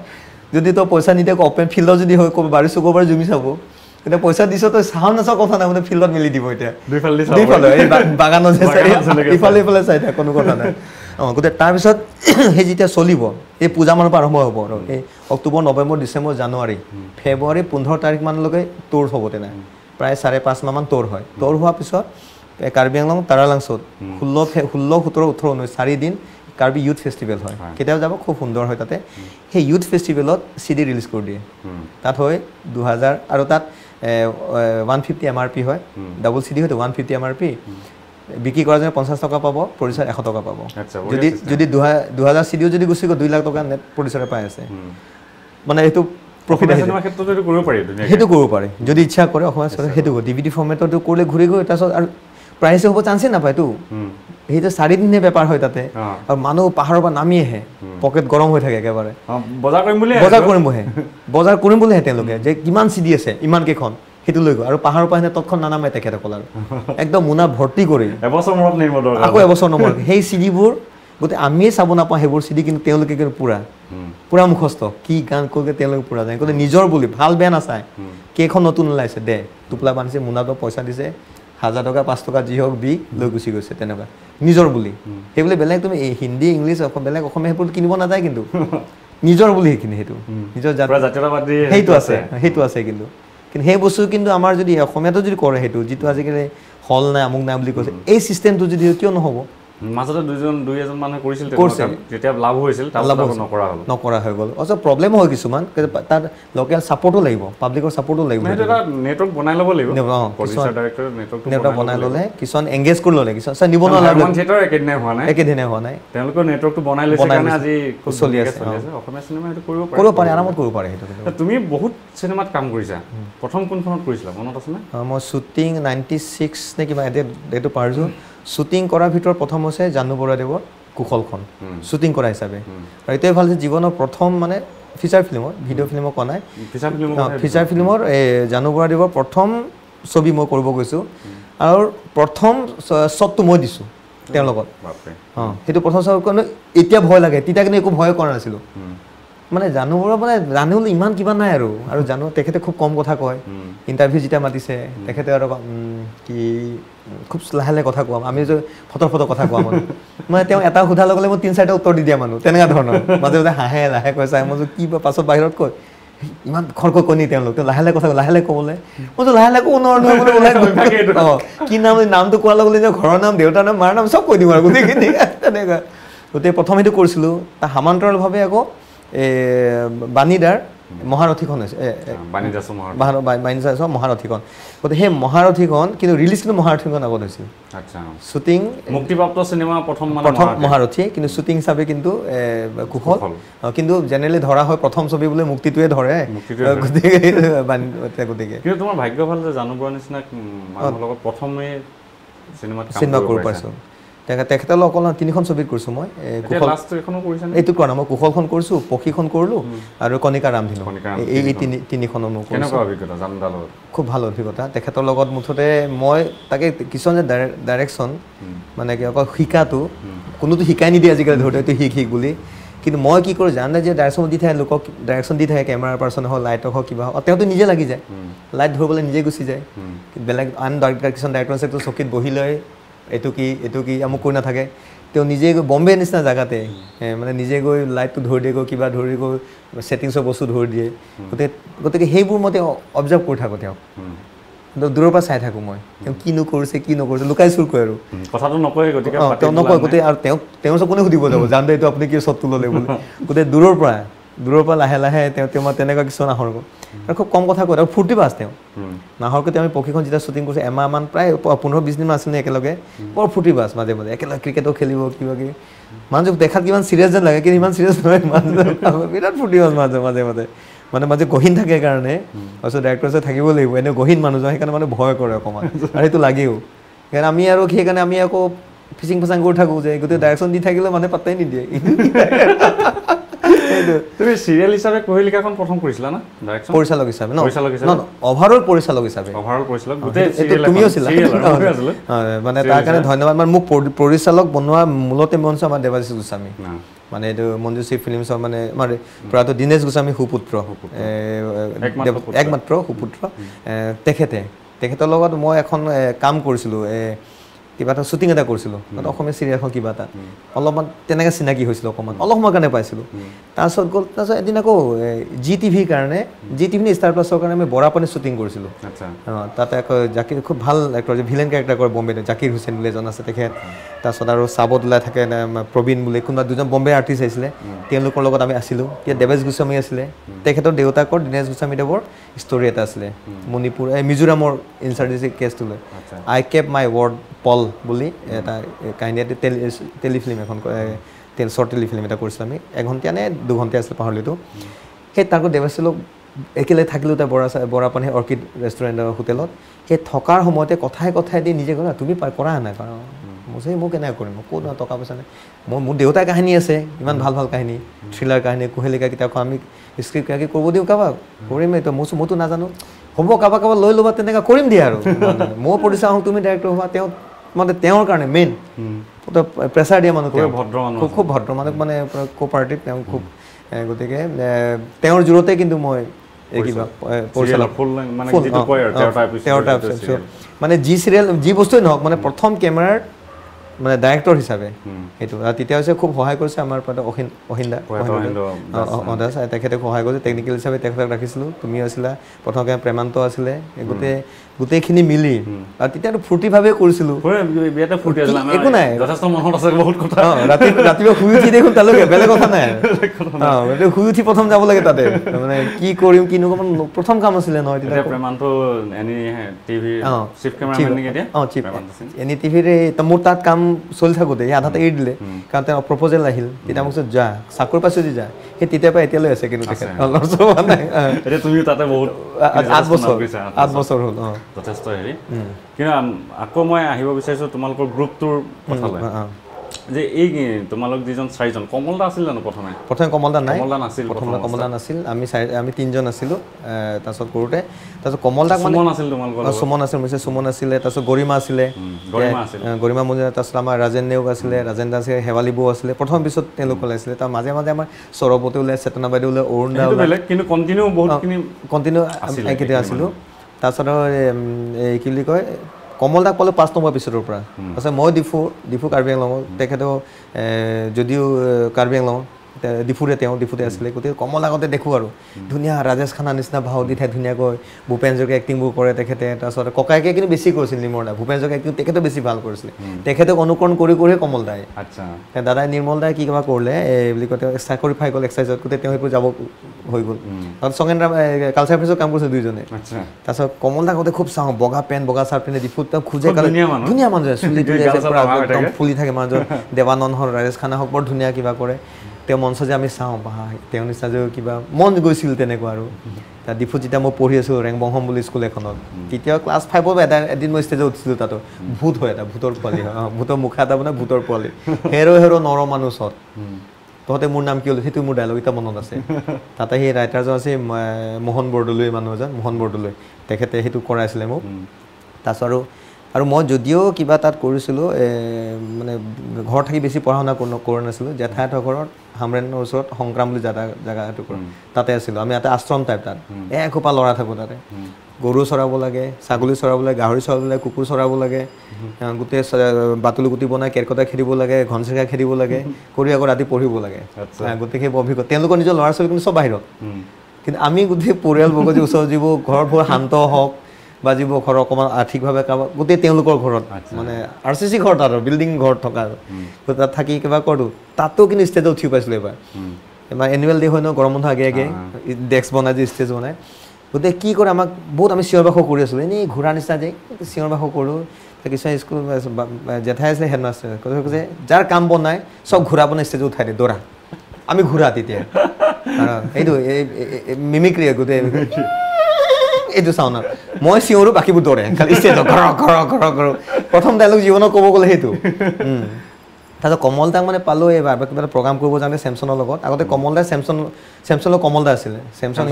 যদি তই পইচা নিদিয়ে অপেন ফিল্ডত যদি হয় ক'ব বাৰী চুকবাৰী জুমি চাব এতিয়া পইচা দিছ তই চাও নাচাও কথা নাই মানে ফিল্ডত মিলি দিব এতিয়া দুইফালে এই বাগানত ইফালে চাই থাকে কোনো কথা নাই গোটেই তাৰপিছত সেই যেতিয়া চলিব এই পূজা মানৰ পৰা আৰম্ভ হ'ব আৰু এই অক্টোবৰ নৱেম্বৰ ডিচেম্বৰ জানুৱাৰী ফেব্ৰুৱাৰী 15 তাৰিখ মানলৈকে তোৰ হ'ব তেনে প্ৰায় 5.5 মাহমান তোৰ হয় তোৰ হোৱাৰ পিছত কাৰ্বি আংলং তাৰালাংচত 16, 17, 18, 19 4 দিন কাৰ্বি ইউথ ফেষ্টিভেল হয় কেতিয়াও যাব খুব সুন্দৰ হয় তাতে সেই ইউথ ফেষ্টিভেলত CD ৰিলিজ কৰি দিয়ে তাত হয় 2000 আৰু তাত 150 MRP হয় ডাবল CD হয় 150 MRP বিক্ৰী কৰা যেনে 50 টকা পাব প্ৰডিউচাৰ 100 টকা পাব যদি 2000 CDও যদি গুচি গ'ল 2 লাখ টকা নেট প্ৰডিউচাৰে পাই আছে মানে এইটো প্ৰফিট আছে সেইটো কৰিব পাৰে যদি ইচ্ছা কৰে অসমীয়া সেইটো DVD ফৰ্মেটতো কৰিলে ঘূৰি গৈ তাৰপিছত আৰু প্ৰাইচ হ'ব চান্সেই নাপায় তো সেইটো 4 দিনে বেপাৰ হয় তাতে আৰু মানুহ পাহাৰৰ পৰা নামি আহে পকেট গৰম হৈ থাকে একেবাৰে বজাৰ কৰিম বুলি তেওঁলোকে যে কিমান CD আছে ইমান কেইখন সেইটো লৈ গৈ আৰু পাহাৰৰ পৰা হেনে তৎক্ষণ নানামে তেখেতসকল আৰু একদম মোনা ভৰ্তি কৰি আকৌ এবছৰ নম্বৰ সেই CDবোৰ গোটেই আমিয়ে চাব নাপাওঁ সেইবোৰ CD কিন্তু তেওঁলোকে কিন্তু পুৰা মুখস্থ কি গান কৈ তেওঁলোকে পুৰা যায় কিন্তু নিজৰ বুলি ভাল বেয়া নাচায় কেইখন নতুন ওলাইছে দে টোপলা বান্ধিছে মোনাটো পইচা দিছে 1000 টকা 5 টকা যি হওক দি লৈ গুচি গৈছে তেনেকুৱা নিজৰ বুলি সেইবুলি বেলেগ তুমি হিন্দী ইংলিছ বেলেগ অসমীয়া সেইবোৰ কিনিব নাযায় কিন্তু নিজৰ বুলি সেইখিনি সেইটো নিজৰ জাতীয়তাবাদী সেইটো আছে কিন্তু সেই বস্তু কিন্তু আমাৰ যদি অসমীয়াটো যদি কৰে সেইটো যিটো আজিকালি হল নাই আমুক নাই বুলি কৈছে এই চিষ্টেমটো যদি কিয় নহ'ব মাজতে দুই এজন মানুহে কৰিছিল তেতিয়া লাভ হৈছিল নকৰা হৈ গ'ল অথচ প্ৰব্লেম হয় কিছুমান তাত লোকেল ছাপোৰ্টো লাগিব পাব্লিকৰ ছাপোৰ্টো লাগিব নেটৱৰ্ক বনাই ল'ব লাগিব নেটৱৰ্ক বনাই ল'লে কিছুমান এংগেজ কৰি ল'লে কিছুমান নিবনুৱা একেদিনে হোৱা নাই তেওঁলোকৰ নেটৱৰ্কটো বনাই লৈছে কাৰণে আজি চলি আছে অসমীয়া চিনেমা সেইটো কৰিব পাৰে আৰামত কৰিব পাৰে সেইটো তুমি বহুত চিনেমাত কাম কৰিছা প্ৰথম কোনখনত কৰিছিলা মনত আছে নে মই শ্বুটিং 96 নে কিবা এইটো পাৰিছোঁ শ্বুটিং কৰাৰ ভিতৰত প্ৰথম হৈছে জানু বৰুৱাদেৱৰ কুশলখন শ্বুটিং কৰা হিচাপে আৰু এইটোৱে ভাল যে জীৱনৰ প্ৰথম মানে ফিচাৰ ফিল্মৰ ভিডিঅ' ফিল্মৰ কোৱা নাই ফিচাৰ ফিল্মৰ জানু বৰুৱাদেৱৰ প্ৰথম ছবি মই কৰিব গৈছোঁ আৰু প্ৰথম শ্বটটো মই দিছোঁ তেওঁৰ লগত সেইটো প্ৰথম শ্বট কাৰণে এতিয়া ভয় লাগে তেতিয়া কিন্তু একো ভয় কৰা নাছিলোঁ মানে জানুৰ মানে জানুল ইমান কিবা নাই আৰু জানো তেখেতে খুব কম কথা কয় ইণ্টাৰভিউ যেতিয়া মাতিছে তেখেতে আৰু কি খুব লাহে লাহে কথা কোৱা আমি যে ফটৰ কথা কোৱা মানুহ মানে তেওঁ এটা সোধাৰ লগে মই 3-4টা উত্তৰ দি দিয়া মানুহ তেনেকুৱা ধৰণৰ মাজে মাজে হাঁহে লাহে কৈ চাই মই কি পাছত বাহিৰত কয় ইমান খৰকৈ কণী তেওঁলোক লাহে লাহে কথা লাহে লাহে ক'বলৈ মইতো লাহে লাহে ক'ব নোৱাৰো কি নাম নামটো কোৱাৰ লগে লগে ঘৰৰ নাম দেউতাৰ নাম মাৰ নাম চব কৈ দিওঁ আৰু গোটেইখিনি তেনেকুৱা গোটেই প্ৰথম সেইটো কৰিছিলোঁ তাৰ সমান্তৰালভাৱে আকৌ বাণীদাৰ মহাৰথীখন হৈছে বাণীদাসৰ মহাৰথীখন গতিকে সেই মহাৰথীখন কিন্তু ৰিলিজ কিন্তু মহাৰথীখন আগত হৈছিল শ্বুটিং মুক্তিপ্ৰাপ্ত চিনেমা প্ৰথম মহাৰথী কিন্তু শ্বুটিং হিচাপে কিন্তু কুশল কিন্তু জেনেৰেলি ধৰা হয় প্ৰথম ছবি বোলে মুক্তিটোৱে ধৰে গতিকে কিন্তু তোমাৰ ভাগ্য ভাল যে জানো বৰুৱাৰ নিচিনা মানুহৰ লগত প্ৰথমে চিনেমা কৰিব পাৰিছোঁ তেখেতৰ অকল 3খন ছবিত কৰিছোঁ মই এইটো কৰা নাই মই কুশলখন কৰিছোঁ পক্ষীখন কৰিলোঁ আৰু কণিকা ৰামধেনু এই 3খনৰ মোৰ খুব ভাল অভিজ্ঞতা তেখেতৰ লগত মুঠতে মই তাকে কিছুমান যে ডাইৰেকশ্যন মানে কি অকল শিকাটো কোনোতো শিকাই নিদিয়ে আজিকালি ধৰোঁতে এইটো শিক বুলি কিন্তু মই কি কৰোঁ জানে যে ডাইৰেকশ্যন দি থাকে লোকক ডাইৰেকশ্যন দি থাকে কেমেৰাৰ পাৰ্চন হওক লাইটক হওক কিবা হওক তেওঁতো নিজে লাগি যায় লাইট ধৰিবলৈ নিজে গুচি যায় বেলেগ আন কিছুমান ডাইৰেক্টৰ আছে চকীত বহি লৈ এইটো কি আমুক কৰি নাথাকে তেওঁ নিজে গৈ বম্বে নিচিনা জেগাতে মানে নিজে গৈ লাইটটো ধৰি দিয়ে গৈ কিবা ধৰি গৈ ছেটিংছৰ বস্তু ধৰি দিয়ে গতিকে সেইবোৰ মই তেওঁ অবজাৰ্ভ কৰি থাকোঁ তেওঁক দূৰৰ পৰা চাই থাকোঁ মই তেওঁ কিনো কৰিছে কি নকৰিছে লুকাই চুৰ কৰে আৰু কথাটো নকয় গতিকে তেওঁ নকয় গোটেই আৰু তেওঁৰ ওচৰত কোনে সুধিব যাব জানদে এইটো আপুনি কি চবটো ল'লে বুলি গোটেই দূৰৰ পৰা লাহে লাহে তেওঁ তেনেকুৱা কিছুমান আহৰ আৰু খুব কম কথা কয় আৰু ফূৰ্তি পাছ তেওঁ নাহৰকতে আমি পক্ষীখন যেতিয়া শ্বুটিং কৰিছোঁ এমাহমান প্ৰায় 15-20 দিনমান আছিল একেলগে বৰ ফূৰ্তি পাছ মাজে মাজে একেলগে ক্ৰিকেটো খেলিব কিবা কিবি মানুহক দেখাত কিমান চিৰিয়াছ যেন লাগে কিন্তু ইমান চিৰিয়াছ নহয় বিৰাট ফূৰ্তি পাছ মাজে মাজে গহীন থাকে কাৰণে তাৰপিছত ডাইৰেক্টৰ থাকিব লাগিব এনেও গহীন মানুহজন সেইকাৰণে মানে ভয় কৰে অকণমান আৰু সেইটো লাগেও সেইকাৰণে আমি আৰু সেইকাৰণে আমি আকৌ ফিচিং ফাচাং কৰি থাকোঁ যে গোটেই ডাইৰেকশ্যন দি থাকিলেও মানুহে পাত্তাই নিদিয়ে তুমি সিৰিয়েল হিচাপে কোহিলিকাখন প্ৰথম কৰিছিলা না ডাইৰেকশ্যন পৰিচালক হিচাপে অভাৰঅল পৰিচালক হিচাপে তুমিও আছিলা মানে তাৰ কাৰণে ধন্যবাদ মানে মোক পৰিচালক বনোৱা মূলতে মন হৈছে আমাৰ দেৱাশিষ গোস্বামী মানে এইটো মঞ্জুশ্ৰী ফিল্মছৰ মানে আমাৰ প্ৰয়াত দীনেশ গোস্বামী সুপুত্ৰ একমাত্ৰ সুপুত্ৰ তেখেতৰ লগত মই এখন কাম কৰিছিলোঁ কিবা এটা শ্বুটিং এটা কৰিছিলোঁ অসমীয়া চিৰিয়েলখন কিবা এটা অলপমান তেনেকৈ চিনাকি হৈছিলোঁ অকণমান অলপ সময় কাৰণে পাইছিলোঁ তাৰপিছত এদিন আকৌ GTV কাৰণে GTV ষ্টাৰ প্লাছৰ কাৰণে আমি বৰাপানী শ্বুটিং কৰিছিলোঁ তাতে আকৌ জাকিৰ খুব ভাল এক্টৰ যে ভিলেন কেৰেক্টাৰ কৰে বম্বেতে জাকিৰ হুছেইন বুলি এজন আছে তেখেত তাৰপিছত আৰু চাবত ওলাই থাকে প্ৰবীণ বুলি কোনোবা দুজন বম্বে আৰ্টিষ্ট আহিছিলে তেওঁলোকৰ লগত আমি আছিলোঁ তেতিয়া দেৱেশ গোস্বামী আছিলে তেখেতৰ দেউতাকৰ দীনেশ গোস্বামীদেৱৰ ষ্টৰি এটা আছিলে মণিপুৰ মিজোৰামৰ ইনচাৰ্জেঞ্চি কেছটো লৈ আই কেপ মাই ৱৰ্ড পল বুলি এটা কাহিনী এটা টেলিফিল্ম এখন শ্বৰ্ট টেলিফিল্ম এটা কৰিছিলোঁ আমি 1 ঘণ্টীয়া নে 2 ঘণ্টীয়া আছিলে পাহৰিলোঁ সেই তাকো দেৱাশীলক একেলগে থাকিলোঁ তাৰ বৰাপানী অৰ্কিড ৰেষ্টুৰেণ্টৰ হোটেলত সেই থকাৰ সময়তে কথাই দি নিজে ক'লা তুমি কৰা নাই কাৰণ মোক কেনেকৈ কৰিম ক'ত টকা পইচা নাই মোৰ দেউতাৰ কাহিনী আছে ইমান ভাল কাহিনী থ্ৰিলাৰ কাহিনী কোহিলিকা কিতাপখন আমি স্ক্ৰিপ্ট কৰিব দিওঁ কাৰোবাক কৰিম এইটো মইতো নাজানো হ'ব কাৰোবাক লৈ ল'বা তেনেকৈ কৰিম দিয়া আৰু মই প্ৰডিউচাৰ হওঁ তুমি ডাইৰেক্টৰ হোৱা তেওঁ মানে তেওঁৰ কাৰণে মেইন প্ৰেছাৰ দিয়া মানুহ খুব ভদ্ৰ মানুহ মানে কোপাৰেটিভ তেওঁ খুব গতিকে তেওঁৰ জোৰতে কিন্তু মই কিবা পৰিচালক মানে যি চিৰিয়েল যি বস্তুৱেই নহওক মানে প্ৰথম কেমেৰাৰ মানে ডাইৰেক্টৰ হিচাপে সেইটো আৰু তেতিয়া হৈছে খুব সহায় কৰিছে আমাৰ অহিন্দা তেখেতে সহায় কৰিছে টেকনিকেল হিচাপে তেখেতক ৰাখিছিলোঁ তুমিও আছিলা প্ৰথমে প্ৰেমান্ত আছিলে গোটেইখিনি মিলি আৰু তেতিয়াতো ফূৰ্তিভাৱে কৰিছিলোঁ একো নাই ৰাতিপুৱা শুই উঠি দেখোন তালৈকে বেলেগ কথা নাই শুই উঠি প্ৰথম যাব লাগে তাতে মানে কি কৰিম কি নকৰিম প্ৰথম কাম আছিলে নহয় তেতিয়া এনি টিভিৰে মোৰ তাত কাম চলি থাকোঁতে আধাতে এৰি দিলে কাৰণ তেওঁ প্ৰপ'জেল আহিল তেতিয়া মোক যা চাকৰি পাইছোঁ দি যা সেই তেতিয়াৰ পৰা এতিয়ালৈ আছে কিন্তু তেখেত তুমিও তাতে বহুত 8 বছৰ হ'ল যথেষ্ট হেৰি কিন্তু আকৌ মই আহিব বিচাৰিছোঁ তোমালোকৰ গ্ৰুপটোৰ কথালৈ যে এই তোমালোক যিজন চাৰিজন কমল দা আছিল জানো প্ৰথমে কমল দা নাই কমল দা নাছিল কমল দা নাছিল আমি তিনিজন আছিলোঁ তাৰপিছত কৰোঁতে তাৰপিছত কমল দাক মানে সুমন আছিল তোমালোকৰ সুমন আছিল মিছে সুমন আছিলে তাৰপিছত গৰিমা আছিলে গৰিমা মজুমদাৰ তাৰপিছত আমাৰ ৰাজেন নেওগ আছিলে ৰাজেন দা আছিলে শেৱালি বৌ আছিলে প্ৰথম পিছত তেওঁলোক ওলাইছিলে তাৰ মাজে মাজে আমাৰ সৌৰভতে ওলাই চেতনা বাইদেউ ওলাই অৰুণ দা ওলাই কিন্তু কণ্টিনিউ বহুতখিনি কণ্টিনিউ এইকেইটা আছিলোঁ তাৰপিছত কি বুলি কয় কমল দাক পালোঁ 5 নম্বৰ পিছৰ পৰা তাৰপিছত মই ডিফু কাৰ্বি আংলং তেখেতেও যদিও কাৰ্বি আংলং ডিফুতে আছিলে গতিকে কমল আগতে দেখোঁ আৰু ধুনীয়া ৰাজেশ খানাৰ নিচিনা ভাও দি থাকে ধুনীয়াকৈ ভূপেন হাজৰিকাৰ এক্টিংবোৰ কৰে তেখেতে তাৰপিছত ককাইকে কিন্তু বেছি কৰিছিল নিৰ্মল দা ভূপেন হাজৰিকাৰ এক্টিং তেখেতে বেছি ভাল কৰিছিলে তেখেতক অনুকৰণ কৰি কমল দাই আচ্ছা দাদাই নিৰ্মল দাই কি কিবা কৰিলে এই বুলি কয় তেওঁ চাকৰি পাই গ'ল এক্সাৰচাইজত গোটেই তেওঁ সেইবোৰ যাব হৈ গ'ল তাৰপিছত চঙেন কালচাৰ অফিচত কাম কৰিছে দুইজনে তাৰপিছত কমল দা আগতে খুব চাওঁ বগা পেণ্ট বগা চাৰ্ট পিন্ধি ডিফুত তেওঁ খোজে ধুনীয়া মানুহ চুলি একদম ফুলি থাকে মানুহজন দেৱানন্দ হওক ৰাজেশ খানা হওক বৰ ধুনীয়া কিবা কৰে তেওঁ মঞ্চ যে আমি চাওঁ তেওঁ নিচিনা যে কিবা মন গৈছিল তেনেকুৱা আৰু তাৰ ডিফুত যেতিয়া মই পঢ়ি আছোঁ ৰেংবংহম বুলি স্কুল এখনত তেতিয়া ক্লাছ 5ত এদিন মই ষ্টেজত উঠিছিলোঁ তাতো ভূত হয় এটা ভূতৰ পোৱালি ভূতৰ মুখা এটা মানে ভূতৰ পোৱালি হেৰ নৰ মানুহ চত তহঁতে মোৰ নাম কি হ'ল সেইটো মোৰ ডাইলগ এটা মনত আছে তাতে সেই ৰাইটাৰজন আছে মোহন বৰদলৈ মানুহ এজন মোহন বৰদলৈ তেখেতে সেইটো কৰাইছিলে মোক তাৰপিছত আৰু মই যদিও কিবা তাত কৰিছিলোঁ মানে ঘৰত থাকি বেছি পঢ়া শুনা কৰা নাছিলোঁ জেঠাইহঁতৰ ঘৰত হামৰেনৰ ওচৰত সংগ্ৰাম বুলি জেগা এইটো কৰোঁ তাতে আছিলোঁ আমি ইয়াতে আশ্ৰম টাইপ তাত এসোপা ল'ৰা থাকোঁ তাতে গৰু চৰাব লাগে ছাগলী চৰাব লাগে গাহৰি চৰাব লাগে কুকুৰ চৰাব লাগে গোটেই বাতুলি গুটি বনাই কেৰকটাই খেদিব লাগে ঘনচিৰিকা খেদিব লাগে কৰি আকৌ ৰাতি পঢ়িব লাগে গোটেই সেই অভিজ্ঞতা তেওঁলোকৰ নিজৰ ল'ৰা ছোৱালী কিন্তু চব বাহিৰত কিন্তু আমি গোটেই পৰিয়ালবৰ্গ যে ওচৰত যিবোৰ ঘৰবোৰ শান্ত হওক বা যিবোৰ ঘৰ অকণমান আৰ্থিকভাৱে গোটেই তেওঁলোকৰ ঘৰত মানে RCC ঘৰ তাত আৰু বিল্ডিং ঘৰত থকা তাত থাকি কিবা কৰোঁ তাতো কিন্তু ষ্টেজত উঠি পাইছিলোঁ এবাৰ এনুৱেল ডে হয় ন গৰম বন্ধ আগে ডেস্ক বনাই যে ষ্টেজ বনাই গতিকে কি কৰে আমাক বহুত আমি চিঞৰ বাখৰ কৰি আছিলোঁ এনেই ঘূৰা নিচিনা যে চিঞৰ বাখৰ কৰোঁ কিছুমান স্কুল জেঠাই আছিলে হেডমাষ্টাৰ কৈছে যাৰ কাম বনাই চব ঘূৰা বনাই ষ্টেজত উঠাই দিয়ে দৌৰা আমি ঘূৰা তেতিয়া এইটো মিমিক্ৰি গোটেই এইটো চাওঁ না মই চিঞৰো বাকীবোৰ দৌৰে খালি ষ্টেজত ঘৰ প্ৰথম ডাইলগ জীৱনত ক'ব গ'লে সেইটো তাৰপিছত কমল দাক মানে পালোঁ এইবাৰ কিবা এটা প্ৰগ্ৰাম কৰিব যাওঁতে চেমছনৰ লগত আগতে কমল দাই চেমছনৰ কমল দা আছিলে চেমছন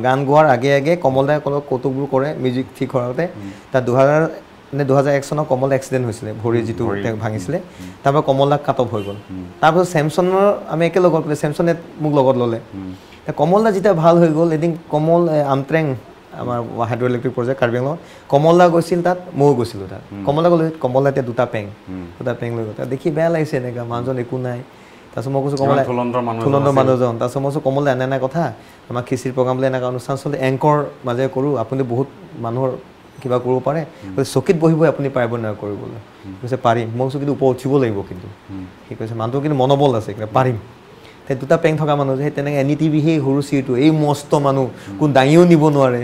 গান গোৱাৰ আগে কমল দাই অলপ কৌতুকবোৰ কৰে মিউজিক ঠিক হোৱাৰ আগতে তাত 2001 চনত কমল এক্সিডেণ্ট হৈছিলে ভৰি যিটো তেওঁক ভাঙিছিলে তাৰপৰা কমল দাক কাট অফ হৈ গ'ল তাৰপিছত চেমছনৰ আমি একেলগত কৰিলোঁ চেমছনে মোক লগত ল'লে কমল দা যেতিয়া ভাল হৈ গ'ল এদিন কমল আমট্ৰেং আমাৰ হাইড্ৰ' ইলেক্ট্ৰিক প্ৰজেক্ট কাৰ্বি আংলঙত কমল দা গৈছিল তাত ময়ো গৈছিলোঁ তাত কমল দা গ'লোঁ কমল দা এতিয়া দুটা পেং লৈ গ'ল দেখি বেয়া লাগিছে এনেকুৱা মানুহজন একো নাই তাৰপিছত মই কৈছোঁ কমল থুলন্দ মানুহজন তাৰপিছত মই কৈছোঁ কমল দা এনে কথা আমাৰ খিচিৰি প্ৰগ্ৰাম বুলি এনেকুৱা অনুষ্ঠান চলে এংকৰ মাজে কৰোঁ আপুনি বহুত মানুহৰ কিবা কৰিব পাৰে চকীত বহিব আপুনি পাৰিব নহয় কৰিবলৈ কৈছে পাৰিম মই কৈছোঁ কিন্তু ওপৰত উঠিব লাগিব কিন্তু সি কৈছে মানুহটো কিন্তু মনোবল আছে পাৰিম সেই দুটা পেং থকা মানুহ সেই তেনেকৈ NETV সেই সৰু চিৰিটো এই মস্ত মানুহ কোন দাঙিও নিব নোৱাৰে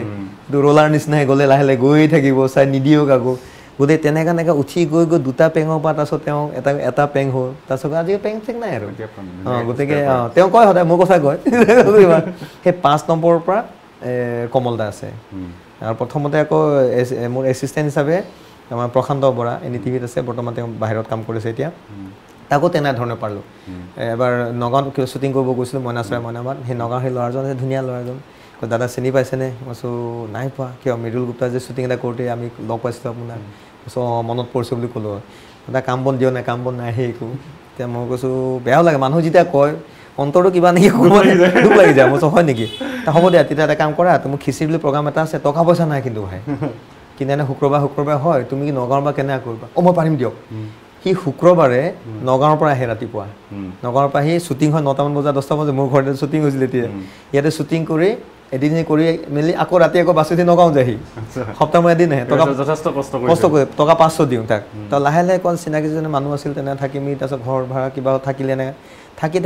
ৰোলাৰ নিচিনাই গ'লে লাহে লাহে গৈ থাকিব চাই নিদিয়ক আকৌ গোটেই তেনেকৈ উঠি গৈ দুটা পেঙৰ পৰা তাৰপিছত তেওঁ এটা পেং হ'ল তাৰপিছত আজি পেং চেং নাই আৰু গতিকে তেওঁ কয় সদায় মোৰ কথা কয় সেই 5 নম্বৰৰ পৰা কমল দা আছে আৰু প্ৰথমতে আকৌ মোৰ এছিষ্টেণ্ট হিচাপে আমাৰ প্ৰশান্ত বৰা NETVত আছে বৰ্তমান তেওঁ বাহিৰত কাম কৰিছে এতিয়া তাকো তেনেধৰণে পালোঁ এবাৰ নগাঁৱত কিবা শ্বুটিং কৰিব গৈছিলোঁ মইনাচৰাই মইনাবাদ সেই নগাঁৱৰ সেই ল'ৰাজন ধুনীয়া ল'ৰাজন দাদা চিনি পাইছেনে মই কৈছোঁ নাই পোৱা কিয় মৃদুল গুপ্তা যে শ্বুটিং এটা কৰোঁতে আমি লগ পাইছিলোঁ আপোনাক কৈছোঁ মনত পৰিছে বুলি ক'লোঁ দাদা কাম বন দিয়ক নাই কাম বন নাই সেই একো এতিয়া মই কৈছোঁ বেয়াও লাগে মানুহ যেতিয়া কয় অন্তৰটো কিবা নেকি দুখ লাগি যায় মই কৈছোঁ হয় নেকি হ'ব দিয়া তেতিয়া এটা কাম কৰা তুমি খিচিৰি বুলি প্ৰগ্ৰাম এটা আছে টকা পইচা নাই কিন্তু ভাই কিন্তু এনে শুক্ৰবাৰ হয় তুমি কি নগাঁৱৰ পৰা কেনেকৈ কৰিবা মই পাৰিম দিয়ক সি শুক্ৰবাৰে নগাঁৱৰ পৰা আহে ৰাতিপুৱা নগাঁৱৰ পৰা আহি শ্বুটিং হয় 9টামান বজাত 10টা বজাত মোৰ ঘৰতে শ্বুটিং হৈছিলে এতিয়া ইয়াতে শ্বুটিং কৰি এদিন কৰি মেলি আকৌ ৰাতি আকৌ বাছ উঠি নগাঁও যায়হি সপ্তাহৰ এদিন আহে টকা যথেষ্ট কষ্ট কৰি টকা 500 দিওঁ তাক তো লাহে লাহে অকণ চিনাকিজনে মানুহ আছিল তেনে থাকিমি তাৰপিছত ঘৰ ভাড়া কিবা থাকিলে এনেকৈ থাকি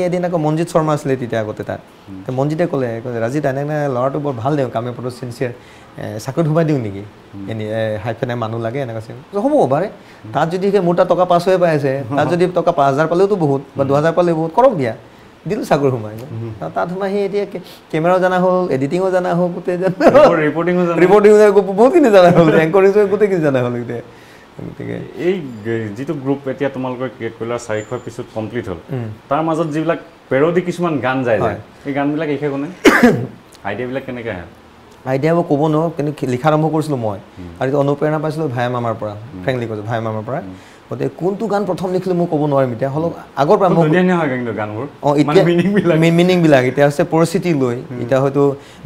এদিন আকৌ মঞ্জিত শৰ্মা আছিলে তেতিয়া আগতে তাত তো মঞ্জিতে ক'লে ৰাজিত এনেকৈ ল'ৰাটো বৰ ভাল দিওঁ কামে পত্ৰ চিনচিয়াৰ চাকৰিত সোমাই দিওঁ নেকি এনেই হাইফেনে মানুহ লাগে এনেকৈ হ'ব পাৰে তাত যদি মোৰ তাত টকা 500 পাই আছে তাত যদি টকা 5000 পালেওতো বহুত বা 2000 পালেও বহুত কৰক দিয়া দিলোঁ চাকৰি সোমাই তাত সোমাই সি এতিয়া কেমেৰাও জনা হ'ল এডিটিঙো জনা হ'ল গোটেই ৰিপৰ্টিঙো বহুতখিনি জনা হ'ল এংকৰিঙো গোটেইখিনি জনা হ'ল এতিয়া গতিকে এই যিটো গ্ৰুপ এতিয়া তোমালোকৰ ক্ৰিয়েট কৰিলা 400 এপিছড কমপ্লিট হ'ল তাৰ মাজত যিবিলাক পেৰডি কিছুমান গান যায় এই গানবিলাক লিখে কোনে আইডিয়াবিলাক কেনেকৈ আহে আইডিয়া মই ক'ব নোৱাৰোঁ কিন্তু লিখা আৰম্ভ কৰিছিলোঁ মই আৰু এইটো অনুপ্ৰেৰণা পাইছিলোঁ ভাই মামাৰ পৰা ফ্ৰেংকলি কৈছোঁ ভাই মামাৰ পৰা গতিকে কোনটো গান প্ৰথম লিখিলোঁ মই ক'ব নোৱাৰিম এতিয়া হ'লেও আগৰ পৰা মই গানবোৰ অঁ এতিয়া মিনিংবিলাক এতিয়া হৈছে পৰিস্থিতি লৈ এতিয়া হয়তো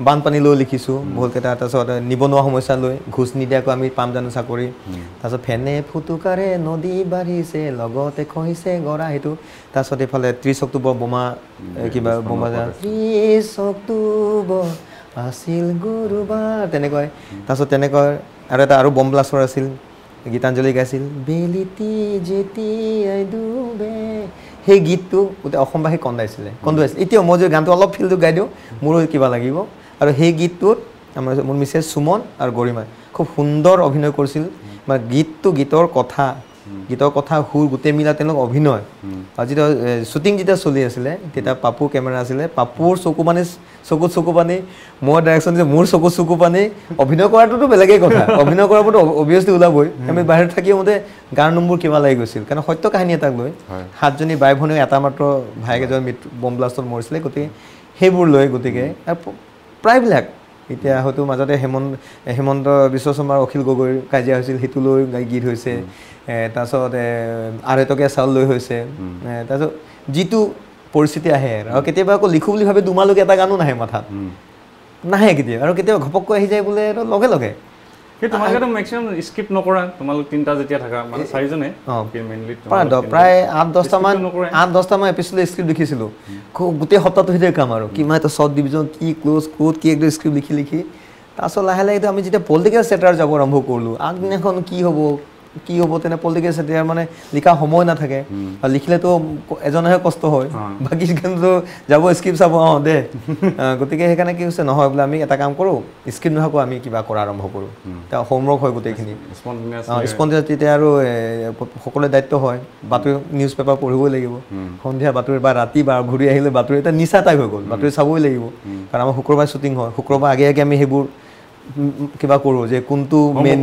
বানপানী লৈ লিখিছোঁ বহুতকেইটা তাৰপিছত নিবনুৱা সমস্যা লৈ ঘোচ নিদিয়াকৈ আমি পাম জানো চাকৰি তাৰপিছত ফেনে ফুটুকাৰে নদী বাঢ়িছে লগতে খহিছে গৰা সেইটো তাৰপিছত এইফালে 30 অক্টোবৰ বোমা কিবা বোমা 30 অক্টোবৰ আছিল গুৰুবাৰ তেনেকৈ তাৰপিছত তেনেকৈ আৰু এটা আৰু বম ব্লাষ্টৰ আছিল গীতাঞ্জলি গাইছিল বেলিতি যেতিয়াই ডুবে সেই গীতটো গোটেই অসমবাসী কন্দুৱাইছিলে এতিয়াও মই যদি গানটো অলপ ফিলটো গাই দিওঁ মোৰো কিবা লাগিব আৰু সেই গীতটোত আমাৰ মোৰ মিছেছ সুমন আৰু গৰিমাই খুব সুন্দৰ অভিনয় কৰিছিল মানে গীতৰ কথা সুৰ গোটেই মিলা তেওঁলোক অভিনয় আৰু যেতিয়া শ্বুটিং যেতিয়া চলি আছিলে তেতিয়া পাপুৰ কেমেৰা আছিলে পাপুৰ চকু পানী মই ডাইৰেকশ্যন দিছোঁ মোৰ চকু পানী অভিনয় কৰাটোতো বেলেগেই কথা অভিনয় কৰাৰ ওপৰত অভিয়াছলি ওলাবই আমি বাহিৰত থাকি মতে গাৰ নোমবোৰ কিবা লাগি গৈছিল কাৰণ সত্য কাহিনী এটাক লৈ 7জনী বাই ভনীও এটা মাত্ৰ ভায়েক এজন বম ব্লাষ্টত মৰিছিলে গতিকে সেইবোৰ লৈ গতিকে প্ৰায়বিলাক এতিয়া হয়তো মাজতে হেমন্ত বিশ্ব শৰ্মাৰ অখিল গগৈৰ কাজিয়া হৈছিল সেইটো লৈ গীত হৈছে তাৰপিছত আঢ়ৈটকীয়া চাউল লৈ হৈছে তাৰপিছত যিটো পৰিস্থিতি আহে আৰু কেতিয়াবা আকৌ লিখোঁ বুলি ভাবি দুমাহলৈকে এটা গানো নাহে মাথাত নাহে কেতিয়াবা আৰু কেতিয়াবা ঘপককৈ আহি যায় বোলে লগে লগে তোমালোকেতো মেক্সিমাম স্ক্ৰিপ্ট নকৰা তোমালোক তিনিটা যেতিয়া থাকা মানে 4জনে প্ৰায় 8-10টামান এপিছড স্ক্ৰিপ্ট লিখিছিলোঁ গোটেই সপ্তাহটো সেইটোৱে কাম আৰু কিমান এটা শ্বৰ্ট ডিভিজন কি ক্ল'জ ক'ত কি একদম স্ক্ৰিপ্ট লিখি তাৰপিছত লাহে লাহে আমি যেতিয়া পলিটিকেল ছেটাৰ যাব আৰম্ভ কৰিলোঁ আগদিনাখন কি হ'ব তেনে পলিটিকেল ছেটাৰ মানে লিখা সময় নাথাকে আৰু লিখিলেতো এজনেহে কষ্ট হয় বাকী কিন্তু যাব স্ক্ৰিপ্ট চাব দে গতিকে সেইকাৰণে কি হৈছে নহয় বোলে আমি এটা কাম কৰোঁ স্ক্ৰিপ্ট নোহোৱাকৈ আমি কিবা কৰা আৰম্ভ কৰোঁ এতিয়া হোমৱৰ্ক হয় গোটেইখিনি স্পণ্টেনিয়াছ তেতিয়া আৰু সকলোৰে দায়িত্ব হয় বাতৰি নিউজ পেপাৰ পঢ়িবই লাগিব সন্ধিয়া বাতৰি বা ৰাতি বা ঘূৰি আহিলে বাতৰি এটা নিচা টাইপ হৈ গ'ল বাতৰি চাবই লাগিব কাৰণ আমাৰ শুক্ৰবাৰে শ্বুটিং হয় শুক্ৰবাৰ আগে আমি সেইবোৰ কিবা কৰোঁ যে কোনটো মেইন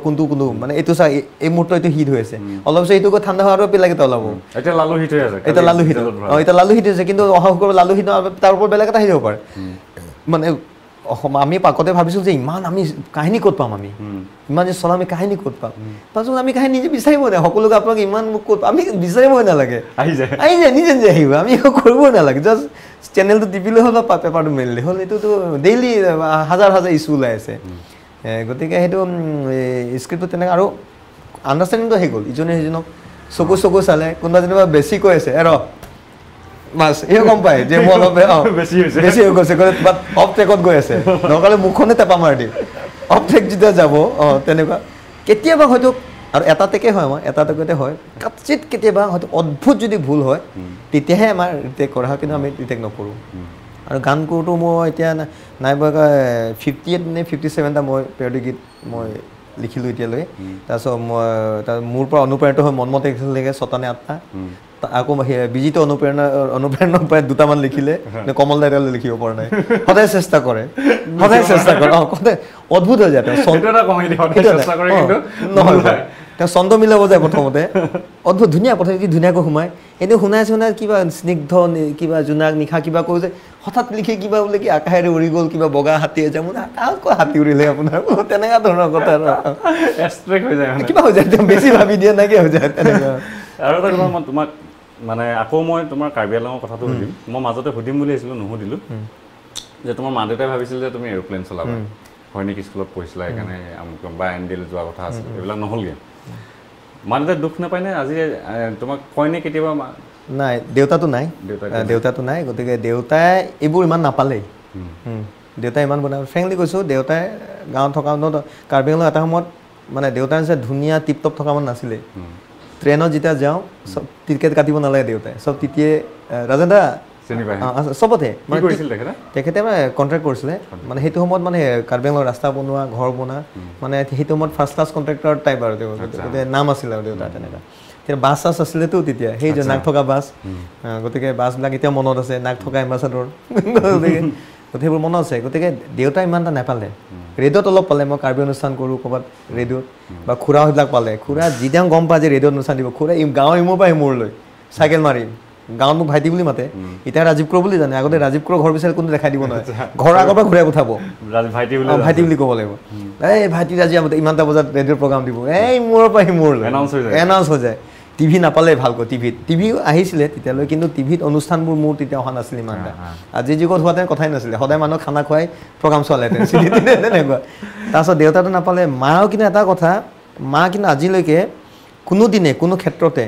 কোনটো মানে এইটো চা এই মুহূৰ্ত এইটো হিট হৈ আছে অলপ পিছত এইটো ঠাণ্ডা হোৱাৰ বেলেগ এটা ওলাব এতিয়া লালু হিট হৈছে কিন্তু অহা শুক্ৰবাৰ লালু হিট তাৰ ওপৰত বেলেগ এটা আহি যাব পাৰে মানে আমি পাকতে ভাবিছোঁ যে ইমান আমি কাহিনী ক'ত পাম আমি ইমান যে চলা আমি কাহিনী ক'ত পাম পাছত আমি কাহিনী নিজে বিচাৰিব নাই সকলোকে আপোনালোকে ইমান মোক ক'ত আমি বিচাৰিবই নালাগে আহি যায় নিজে আহিব আমি একো কৰিবই নালাগে জাষ্ট চেনেলটো টিপিলে হ'ল বা পেপাৰটো মেলিলে হ'ল এইটোতো ডেইলি হাজাৰ ইছ্যু ওলাই আছে গতিকে সেইটো স্ক্ৰিপ্টটো তেনেকৈ আৰু আণ্ডাৰষ্টেণ্ডিংটো আহি গ'ল ইজনে সিজনক চকু চালে কোনোবা যেনিবা বেছি কৈ আছে মাছ এই গম পায় যে মই অলপ বেছি হৈ গৈছে বাট অফ ট্ৰেকত গৈ আছে নহ'লে মুখখনে টেপা মাৰি দিম অফ ট্ৰেক যেতিয়া যাব তেনেকুৱা কেতিয়াবা হয়তো আৰু এটা টেকে হয় আমাৰ এটা টেকতে হয় কাচিত কেতিয়াবা হয়তো অদ্ভুত যদি ভুল হয় তেতিয়াহে আমাৰ ৰিটেক কৰা হয় কিন্তু আমি ৰিটেক নকৰোঁ আৰু গান কৰোঁতো মই এতিয়া নাইবা 58 নে 57টা মই পেৰডি গীত মই লিখিলোঁ এতিয়ালৈ তাৰপিছত মই মোৰ পৰা অনুপ্ৰাণিত হৈ মনমতে লিখিলেগে 6টা নে 8টা আকৌ বিজিত অনুপ্ৰেৰণা প্ৰায় 2টামান লিখিলে কমল দাইতালৈ লিখিব পৰা নাই সদায় চেষ্টা কৰে সদায় অদ্ভুত হৈ যায় তেওঁ ছন্দ মিলাব যায় প্ৰথমতে অদ্ভুত ধুনীয়া প্ৰথমে কি ধুনীয়াকৈ সোমায় এনেই শুনাই কিবা স্নিগ্ধ কিবা জোনাক নিশা কিবা কওঁ যে হঠাৎ লিখি কিবা বোলে কি আকাশেৰে উৰি গ'ল কিবা বগা হাতী যায় মোৰ আকৌ হাতী উৰিলে আপোনাৰ তেনেকুৱা ধৰণৰ কথা কিবা হৈ যায় তেওঁ বেছি ভাবি দিয়া নাইকিয়া হৈ যায় তেনেকুৱা আৰু এটা কথা মই তোমাক মানে আকৌ মই তোমাৰ কাৰ্বি আংলঙৰ কথাটো সুধিম মই মাজতে সুধিম বুলি আহিছিলোঁ নুসুধিলোঁ যে তোমাৰ মা দেউতাই ভাবিছিল যে তুমি এৰোপ্লেন চলাবা হয় নেকি স্কুলত পঢ়িছিলা সেইকাৰণে বা এনডিএল যোৱা কথা আছিল এইবিলাক নহ'লগৈ মা দেউতাই দুখ নাপায় নে আজি তোমাক কয়নে কেতিয়াবা নাই দেউতাটো নাই গতিকে দেউতাই এইবোৰ ইমান নাপালেই দেউতাই ইমান বনাই ফ্ৰেংকলি কৈছোঁ দেউতাই গাঁৱত থকা কাৰ্বি আংলং এটা সময়ত মানে দেউতাৰ নিচিনা ধুনীয়া টিপটপ থকা মান নাছিলে ট্ৰেইনত যেতিয়া যাওঁ চব টিকেট কাটিব নালাগে দেউতাই চব তেতিয়াই ৰাজেন দা চবতে তেখেতে মানে কণ্ট্ৰেক্ট কৰিছিলে মানে সেইটো সময়ত মানে কাৰ্বি আংলং ৰাস্তা বনোৱা ঘৰ বনোৱা মানে সেইটো সময়ত ফাৰ্ষ্ট ক্লাছ কণ্ট্ৰেক্টৰ টাইপ আৰু গতিকে নাম আছিলে আৰু দেউতাৰ তেনেকুৱা তেতিয়া বাছ চাছ আছিলেতো তেতিয়া সেই যে নাক থকা বাছ গতিকে বাছবিলাক এতিয়া মনত আছে নাক থকা এম্বাচাডৰ গতিকে সেইবোৰ মনত আছে গতিকে দেউতাই ইমান এটা নাপালে ৰেডিঅ'ত অলপ পালে মই কাৰ্বি অনুষ্ঠান কৰোঁ ক'ৰবাত ৰেডিঅ'ত বা খুৰা সেইবিলাক পালে খুৰা যিদিনা গম পায় যে ৰেডিঅ'ত অনুষ্ঠান দিব খুৰা গাঁৱৰ ইমূৰ পৰা সিমূৰলৈ চাইকেল মাৰি গাঁৱত মোক ভাইটি বুলি মাতে এতিয়া ৰাজীৱ ক্ৰ বুলি জানে আগতে ৰাজীৱ ক্ৰ ঘৰ বিচাৰি কোনো দেখাই দিব নহয় ঘৰৰ আগৰ পৰা ঘূৰাই পঠাব ভাইটি বুলি ক'ব লাগিব এই ভাইটি আজি ইমানটা বজাত ৰেডিঅ'ৰ প্ৰগ্ৰাম দিব এই মূৰৰ পৰা সিমূৰলৈ এনাউন্স হৈ যায় টিভি নাপালে ভালকৈ টিভি আহিছিলে তেতিয়ালৈ কিন্তু টিভিত অনুষ্ঠানবোৰ মোৰ তেতিয়া অহা নাছিলে ইমান এটা আজিৰ যুগত হোৱাতে কথাই নাছিলে সদায় মানুহক খানা খুৱাই প্ৰগ্ৰাম চলাইতে তেনেকুৱা তাৰপিছত দেউতাটো নাপালে মাও কিন্তু এটা কথা মা কিন্তু আজিলৈকে কোনোদিনে কোনো ক্ষেত্ৰতে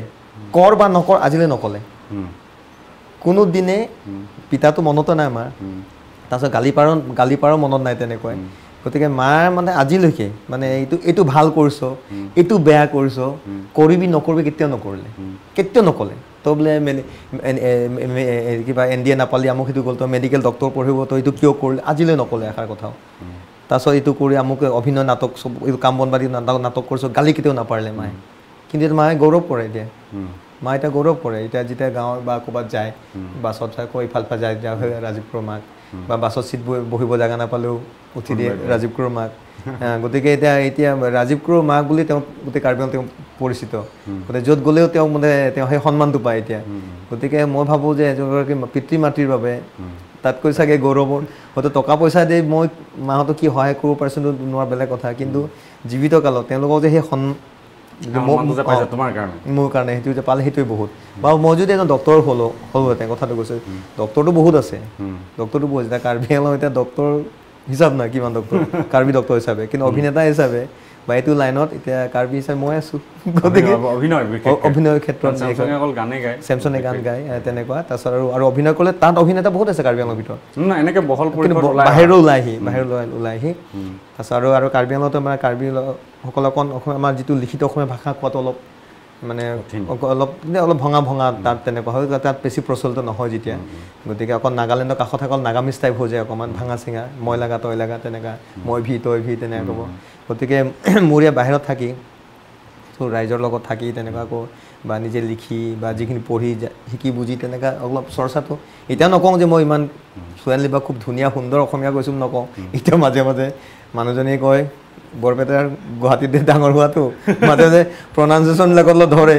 কৰ বা নকৰ আজিলৈ নক'লে কোনোদিনে পিতাটো মনতো নাই আমাৰ তাৰপিছত গালি পাৰো মনত নাই তেনেকুৱাই গতিকে মাৰ মানে আজিলৈকে মানে এইটো ভাল কৰিছ এইটো বেয়া কৰিছ কৰিবি নকৰিবি কেতিয়াও নক'লে তই বোলে কিবা NDA নাপালি আমুক সেইটো গ'ল তই মেডিকেল ডক্টৰ পঢ়িব তই এইটো কিয় কৰিলি আজিলৈ নক'লে এষাৰ কথাও তাৰপিছত এইটো কৰি আমুক অভিনয় নাটক চব এইটো কাম বন বাদি নাটক কৰিছ গালি কেতিয়াও নাপাৰিলে মায়ে কিন্তু এতিয়া মায়ে গৌৰৱ কৰে এতিয়া মা এতিয়া গৌৰৱ কৰে এতিয়া যেতিয়া গাঁৱৰ বা ক'ৰবাত যায় বাছত চাই কৈ ইফাল যায় ৰাজীৱ ক্ৰৰ মাক বা বাছত চিট বহিব জেগা নাপালেও উঠি দিয়ে ৰাজীৱ ক্ৰৰ মাক গতিকে এতিয়া ৰাজীৱ ক্ৰৰ মাক বুলি তেওঁ গোটেই কাৰ্বি তেওঁ পৰিচিত গতিকে য'ত গ'লেও তেওঁ মানে তেওঁ সেই সন্মানটো পায় এতিয়া গতিকে মই ভাবোঁ যে এগৰাকী পিতৃ মাতৃৰ বাবে তাতকৈ চাগে গৌৰৱৰ হয়তো টকা পইচা দি মই মাহঁতক কি সহায় কৰিব পাৰিছোঁ নোৱাৰা বেলেগ কথা কিন্তু জীৱিত কালত তেওঁলোকক যে সেই মোৰ কাৰণে সেইটো যে পালে সেইটোৱে বহুত বা মই যদি এজন ডক্টৰ হ'লোহেঁতেন কথাটো কৈছে ডক্টৰটো বহুত আছে এতিয়া কাৰ্বি আংলং এতিয়া ডক্টৰ হিচাপ নাই কিমান ডক্টৰ কাৰ্বি ডক্টৰ হিচাপে কিন্তু অভিনেতা হিচাপে বা এইটো লাইনত এতিয়া কাৰ্বি হিচাপে মই আছোঁ গতিকে অভিনয়ৰ ক্ষেত্ৰত চেমচনে গান গায় তেনেকুৱা তাৰপিছত আৰু অভিনয় কৰিলে তাত অভিনেতা বহুত আছে কাৰ্বি আংলৰ ভিতৰত বাহিৰলৈ ওলাই আহি তাৰপিছত আৰু কাৰ্বি আংলতো মানে কাৰ্বিসকলক আমাৰ যিটো লিখিত অসমীয়া ভাষা কোৱাটো অলপ মানে অলপ ভঙা তাত তেনেকুৱা হয় তাত বেছি প্ৰচলিত নহয় যেতিয়া গতিকে অকল নাগালেণ্ডৰ কাষত অকল নাগামিজ টাইপ হৈ যায় অকণমান ভাঙা চিঙা মই লাগা তই লাগা তেনেকুৱা মই ভি তই ভি তেনেকুৱা ক'ব গতিকে মোৰ ইয়াত বাহিৰত থাকি ত' ৰাইজৰ লগত থাকি তেনেকুৱা আকৌ বা নিজে লিখি বা যিখিনি পঢ়ি শিকি বুজি তেনেকুৱা অলপ চৰ্চাটো এতিয়া নকওঁ যে মই ইমান ছোৱালী বা খুব ধুনীয়া সুন্দৰ অসমীয়া কৈছোঁ নকওঁ এতিয়া মাজে মানুহজনীয়ে কয় বৰপেটাৰ গুৱাহাটীতে ডাঙৰ হোৱাটো মাজে প্ৰনাউন্সিয়েশ্যনবিলাকত অলপ ধৰে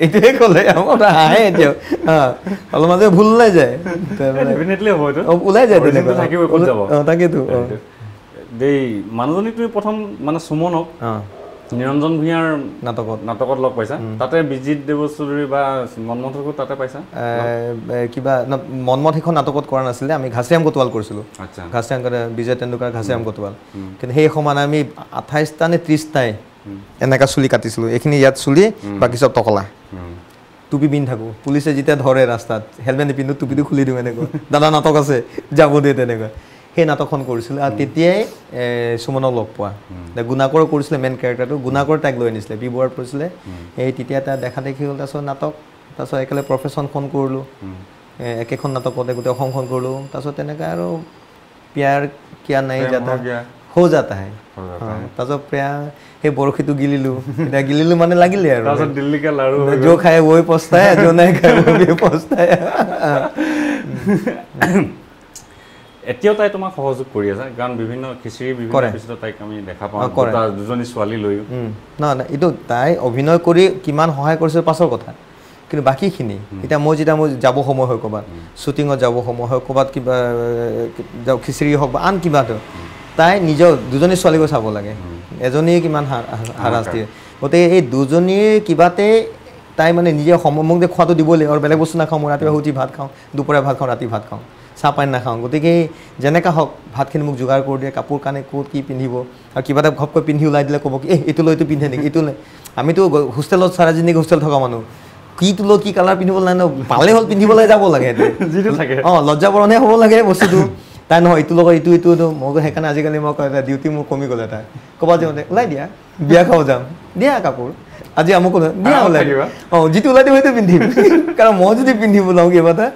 এইটোৱে ক'লে আমাৰ হাঁহে এতিয়াও অলপ মাজে ভুল ওলাই যায় তেনেকুৱা তাকেতো মানুহজনী তুমি প্ৰথম মানে সুমনক নিৰঞ্জন ভূঞাৰ নাটকত লগ পাইছা তাতে বিজিত দেৱচৌধুৰী বা মনমথকো তাতে পাইছা কিবা মনমথ সেইখন নাটকত কৰা নাছিলে আমি ঘাচিৰাম কোটৱাল কৰিছিলোঁ ঘাচিৰাম বিজয় তেণ্ডুলকাৰ ঘাচিৰাম কোটৱাল কিন্তু সেই সময়ত আমি 28টা নে 30টাই এনেকুৱা চুলি কাটিছিলোঁ এইখিনি ইয়াত চুলি বাকী চব টকলা টুপি পিন্ধি থাকোঁ পুলিচে যেতিয়া ধৰে ৰাস্তাত হেলমেট নিপিন্ধো টুপিটো খুলি দিওঁ এনেকুৱা দাদা নাটক আছে যাব দে তেনেকুৱা সেই নাটকখন কৰিছিলোঁ আৰু তেতিয়াই সুমনক লগ পোৱা গুণাকৰ কৰিছিলে মেইন কেৰেক্টাৰটো গুণাকৰ তাইক লৈ আনিছিলে বি বৰুৱাত পৰিছিলে এই তেতিয়া তাই দেখা দেখি হ'ল তাৰপিছত একেলগে প্ৰফেশ্যনখন কৰিলোঁ একেখন নাটকতে গোটেই অসমখন কৰিলোঁ তাৰপিছত তেনেকৈ আৰু প্যাৰ কিয়া নাই যাতা হৈ যাতা হে তাৰপিছত প্ৰিয়া সেই বৰশীটো গিলিলোঁ এতিয়া গিলিলোঁ মানে লাগিলে আৰু যো খায় ওই পস্তায় যো নাই খায় ওই পস্তায় এতিয়াও তাই তোমাক সহযোগ কৰি আছে কাৰণ বিভিন্ন খিচিৰি বিভিন্ন পিছত তাইক আমি দেখা পাওঁ দুজনী ছোৱালী লৈও না এইটো তাই অভিনয় কৰি কিমান সহায় কৰিছে পাছৰ কথা কিন্তু বাকীখিনি এতিয়া মই যেতিয়া মই যাব সময় হয় ক'ৰবাত শ্বুটিঙত যাব সময় হয় ক'ৰবাত কিবা খিচিৰি হওক বা আন কিবাটো তাই নিজৰ দুজনী ছোৱালীকো চাব লাগে এজনীয়ে কিমান হাৰাজ দিয়ে গতিকে এই দুজনীৰ কিবাতে তাই মানে নিজে মোক যে খোৱাটো দিবই লাগিব আৰু বেলেগ বস্তু নাখাওঁ মই ৰাতিপুৱা উঠি ভাত খাওঁ দুপৰীয়া ভাত খাওঁ ৰাতি ভাত খাওঁ চাহ পানী নাখাওঁ গতিকে যেনেকৈ হওক ভাতখিনি মোক যোগাৰ কৰি দিয়ে কাপোৰ কানি ক'ত কি পিন্ধিব আৰু কিবা এটা ঘপকৈ পিন্ধি ওলাই দিলে ক'ব কি এইটো লৈ এইটো পিন্ধে নেকি এইটো লৈ আমিতো হোষ্টেলত চাৰাজনীক হোষ্টেল থকা মানুহ কিটো লৈ কি কালাৰ পিন্ধিব লাগে ন ভালেই হ'ল পিন্ধিবলৈ যাব লাগে যিটো থাকে লজ্জাবৰণে হ'ব লাগে বস্তুটো তাই নহয় এইটো লগত এইটো মই সেইকাৰণে আজিকালি মই কয় ডিউটি মোৰ কমি গ'লে তাই ক'ৰবাত যাওঁতে ওলাই দিয়া বিয়া খাব যাম দিয়া কাপোৰ আজি আমুক দিয়া ওলাই দিবা যিটো ওলাই দিব সেইটো পিন্ধিম কাৰণ মই যদি পিন্ধিব যাওঁ কিবা এটা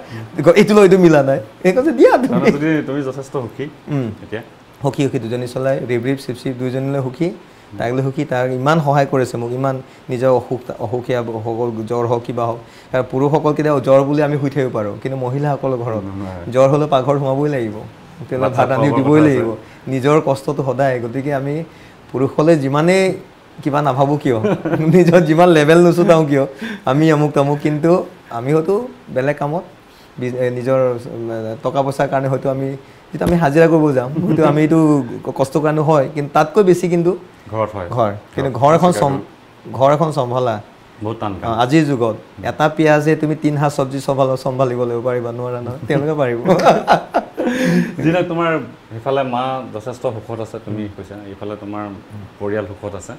এইটো লৈ এইটো মিলা নাই এই কৈছে দিয়া তুমি যথেষ্ট সুখী এতিয়া সুখী দুজনী চলাই ৰিপ চিপ দুইজনীলৈ সুখী তাইক লৈ সুখী তাক ইমান সহায় কৰিছে মোক ইমান নিজৰ অসুখীয়া সকল জ্বৰ হওক কিবা হওক কাৰণ পুৰুষসকল কেতিয়াও জ্বৰ বুলি আমি শুই থাকিব পাৰোঁ কিন্তু মহিলাসকলৰ ঘৰত জ্বৰ হ'লেও পাকঘৰত সোমাবই লাগিব হোটেলত ভাত আনি দিবই লাগিব নিজৰ কষ্টটো সদায় গতিকে আমি পুৰুষসকলে যিমানেই কিবা নাভাবোঁ কিয় নিজৰ যিমান লেভেল নুচুটাওঁ কিয় আমি আমুক তামুক কিন্তু আমি হয়তো বেলেগ কামত নিজৰ টকা পইচাৰ কাৰণে হয়তো আমি যেতিয়া আমি হাজিৰা কৰিব যাম হয়তো আমি এইটো কষ্ট কাৰণে হয় কিন্তু তাতকৈ বেছি কিন্তু ঘৰ কিন্তু ঘৰ এখন চম্ভালা বহুত টান আজিৰ যুগত এটা পিঁয়াজে তুমি 3 হাত চব্জি চম্ভালিব লাগিব পাৰিবা নোৱাৰা নহয় তেওঁলোকে পাৰিব যিবিলাক তোমাৰ সেইফালে মা যথেষ্ট সুখত আছে তুমি কৈছা এইফালে তোমাৰ পৰিয়াল সুখত আছে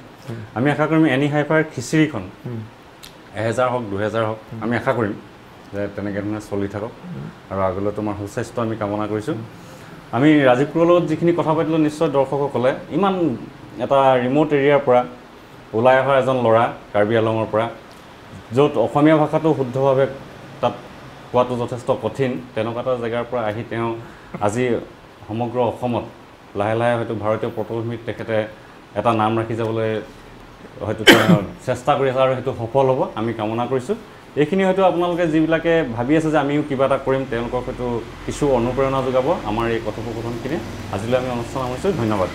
আমি আশা কৰিম এনি হাইফাৰ খিচিৰিখন 1000 হওক 2000 হওক আমি আশা কৰিম যে তেনেকৈ ধৰণে চলি থাকক আৰু আগলৈ তোমাৰ সুস্বাস্থ্য আমি কামনা কৰিছোঁ আমি ৰাজীৱ কোঁৱৰৰ লগত যিখিনি কথা পাতিলোঁ নিশ্চয় দৰ্শকসকলে ইমান এটা ৰিম'ট এৰিয়াৰ পৰা ওলাই অহা এজন ল'ৰা কাৰ্বি আংলঙৰ পৰা য'ত অসমীয়া ভাষাটো শুদ্ধভাৱে তাত কোৱাটো যথেষ্ট কঠিন তেনেকুৱা এটা জেগাৰ পৰা আহি তেওঁ আজি সমগ্ৰ অসমত লাহে লাহে হয়তো ভাৰতীয় পটভূমিত তেখেতে এটা নাম ৰাখি যাবলৈ হয়তো চেষ্টা কৰি আছে আৰু সেইটো সফল হ'ব আমি কামনা কৰিছোঁ এইখিনি হয়তো আপোনালোকে যিবিলাকে ভাবি আছে যে আমিও কিবা এটা কৰিম তেওঁলোকক হয়তো কিছু অনুপ্ৰেৰণা যোগাব আমাৰ এই কথোপকথনখিনি আজিলৈ আমি অনুষ্ঠান সামৰিছোঁ ধন্যবাদ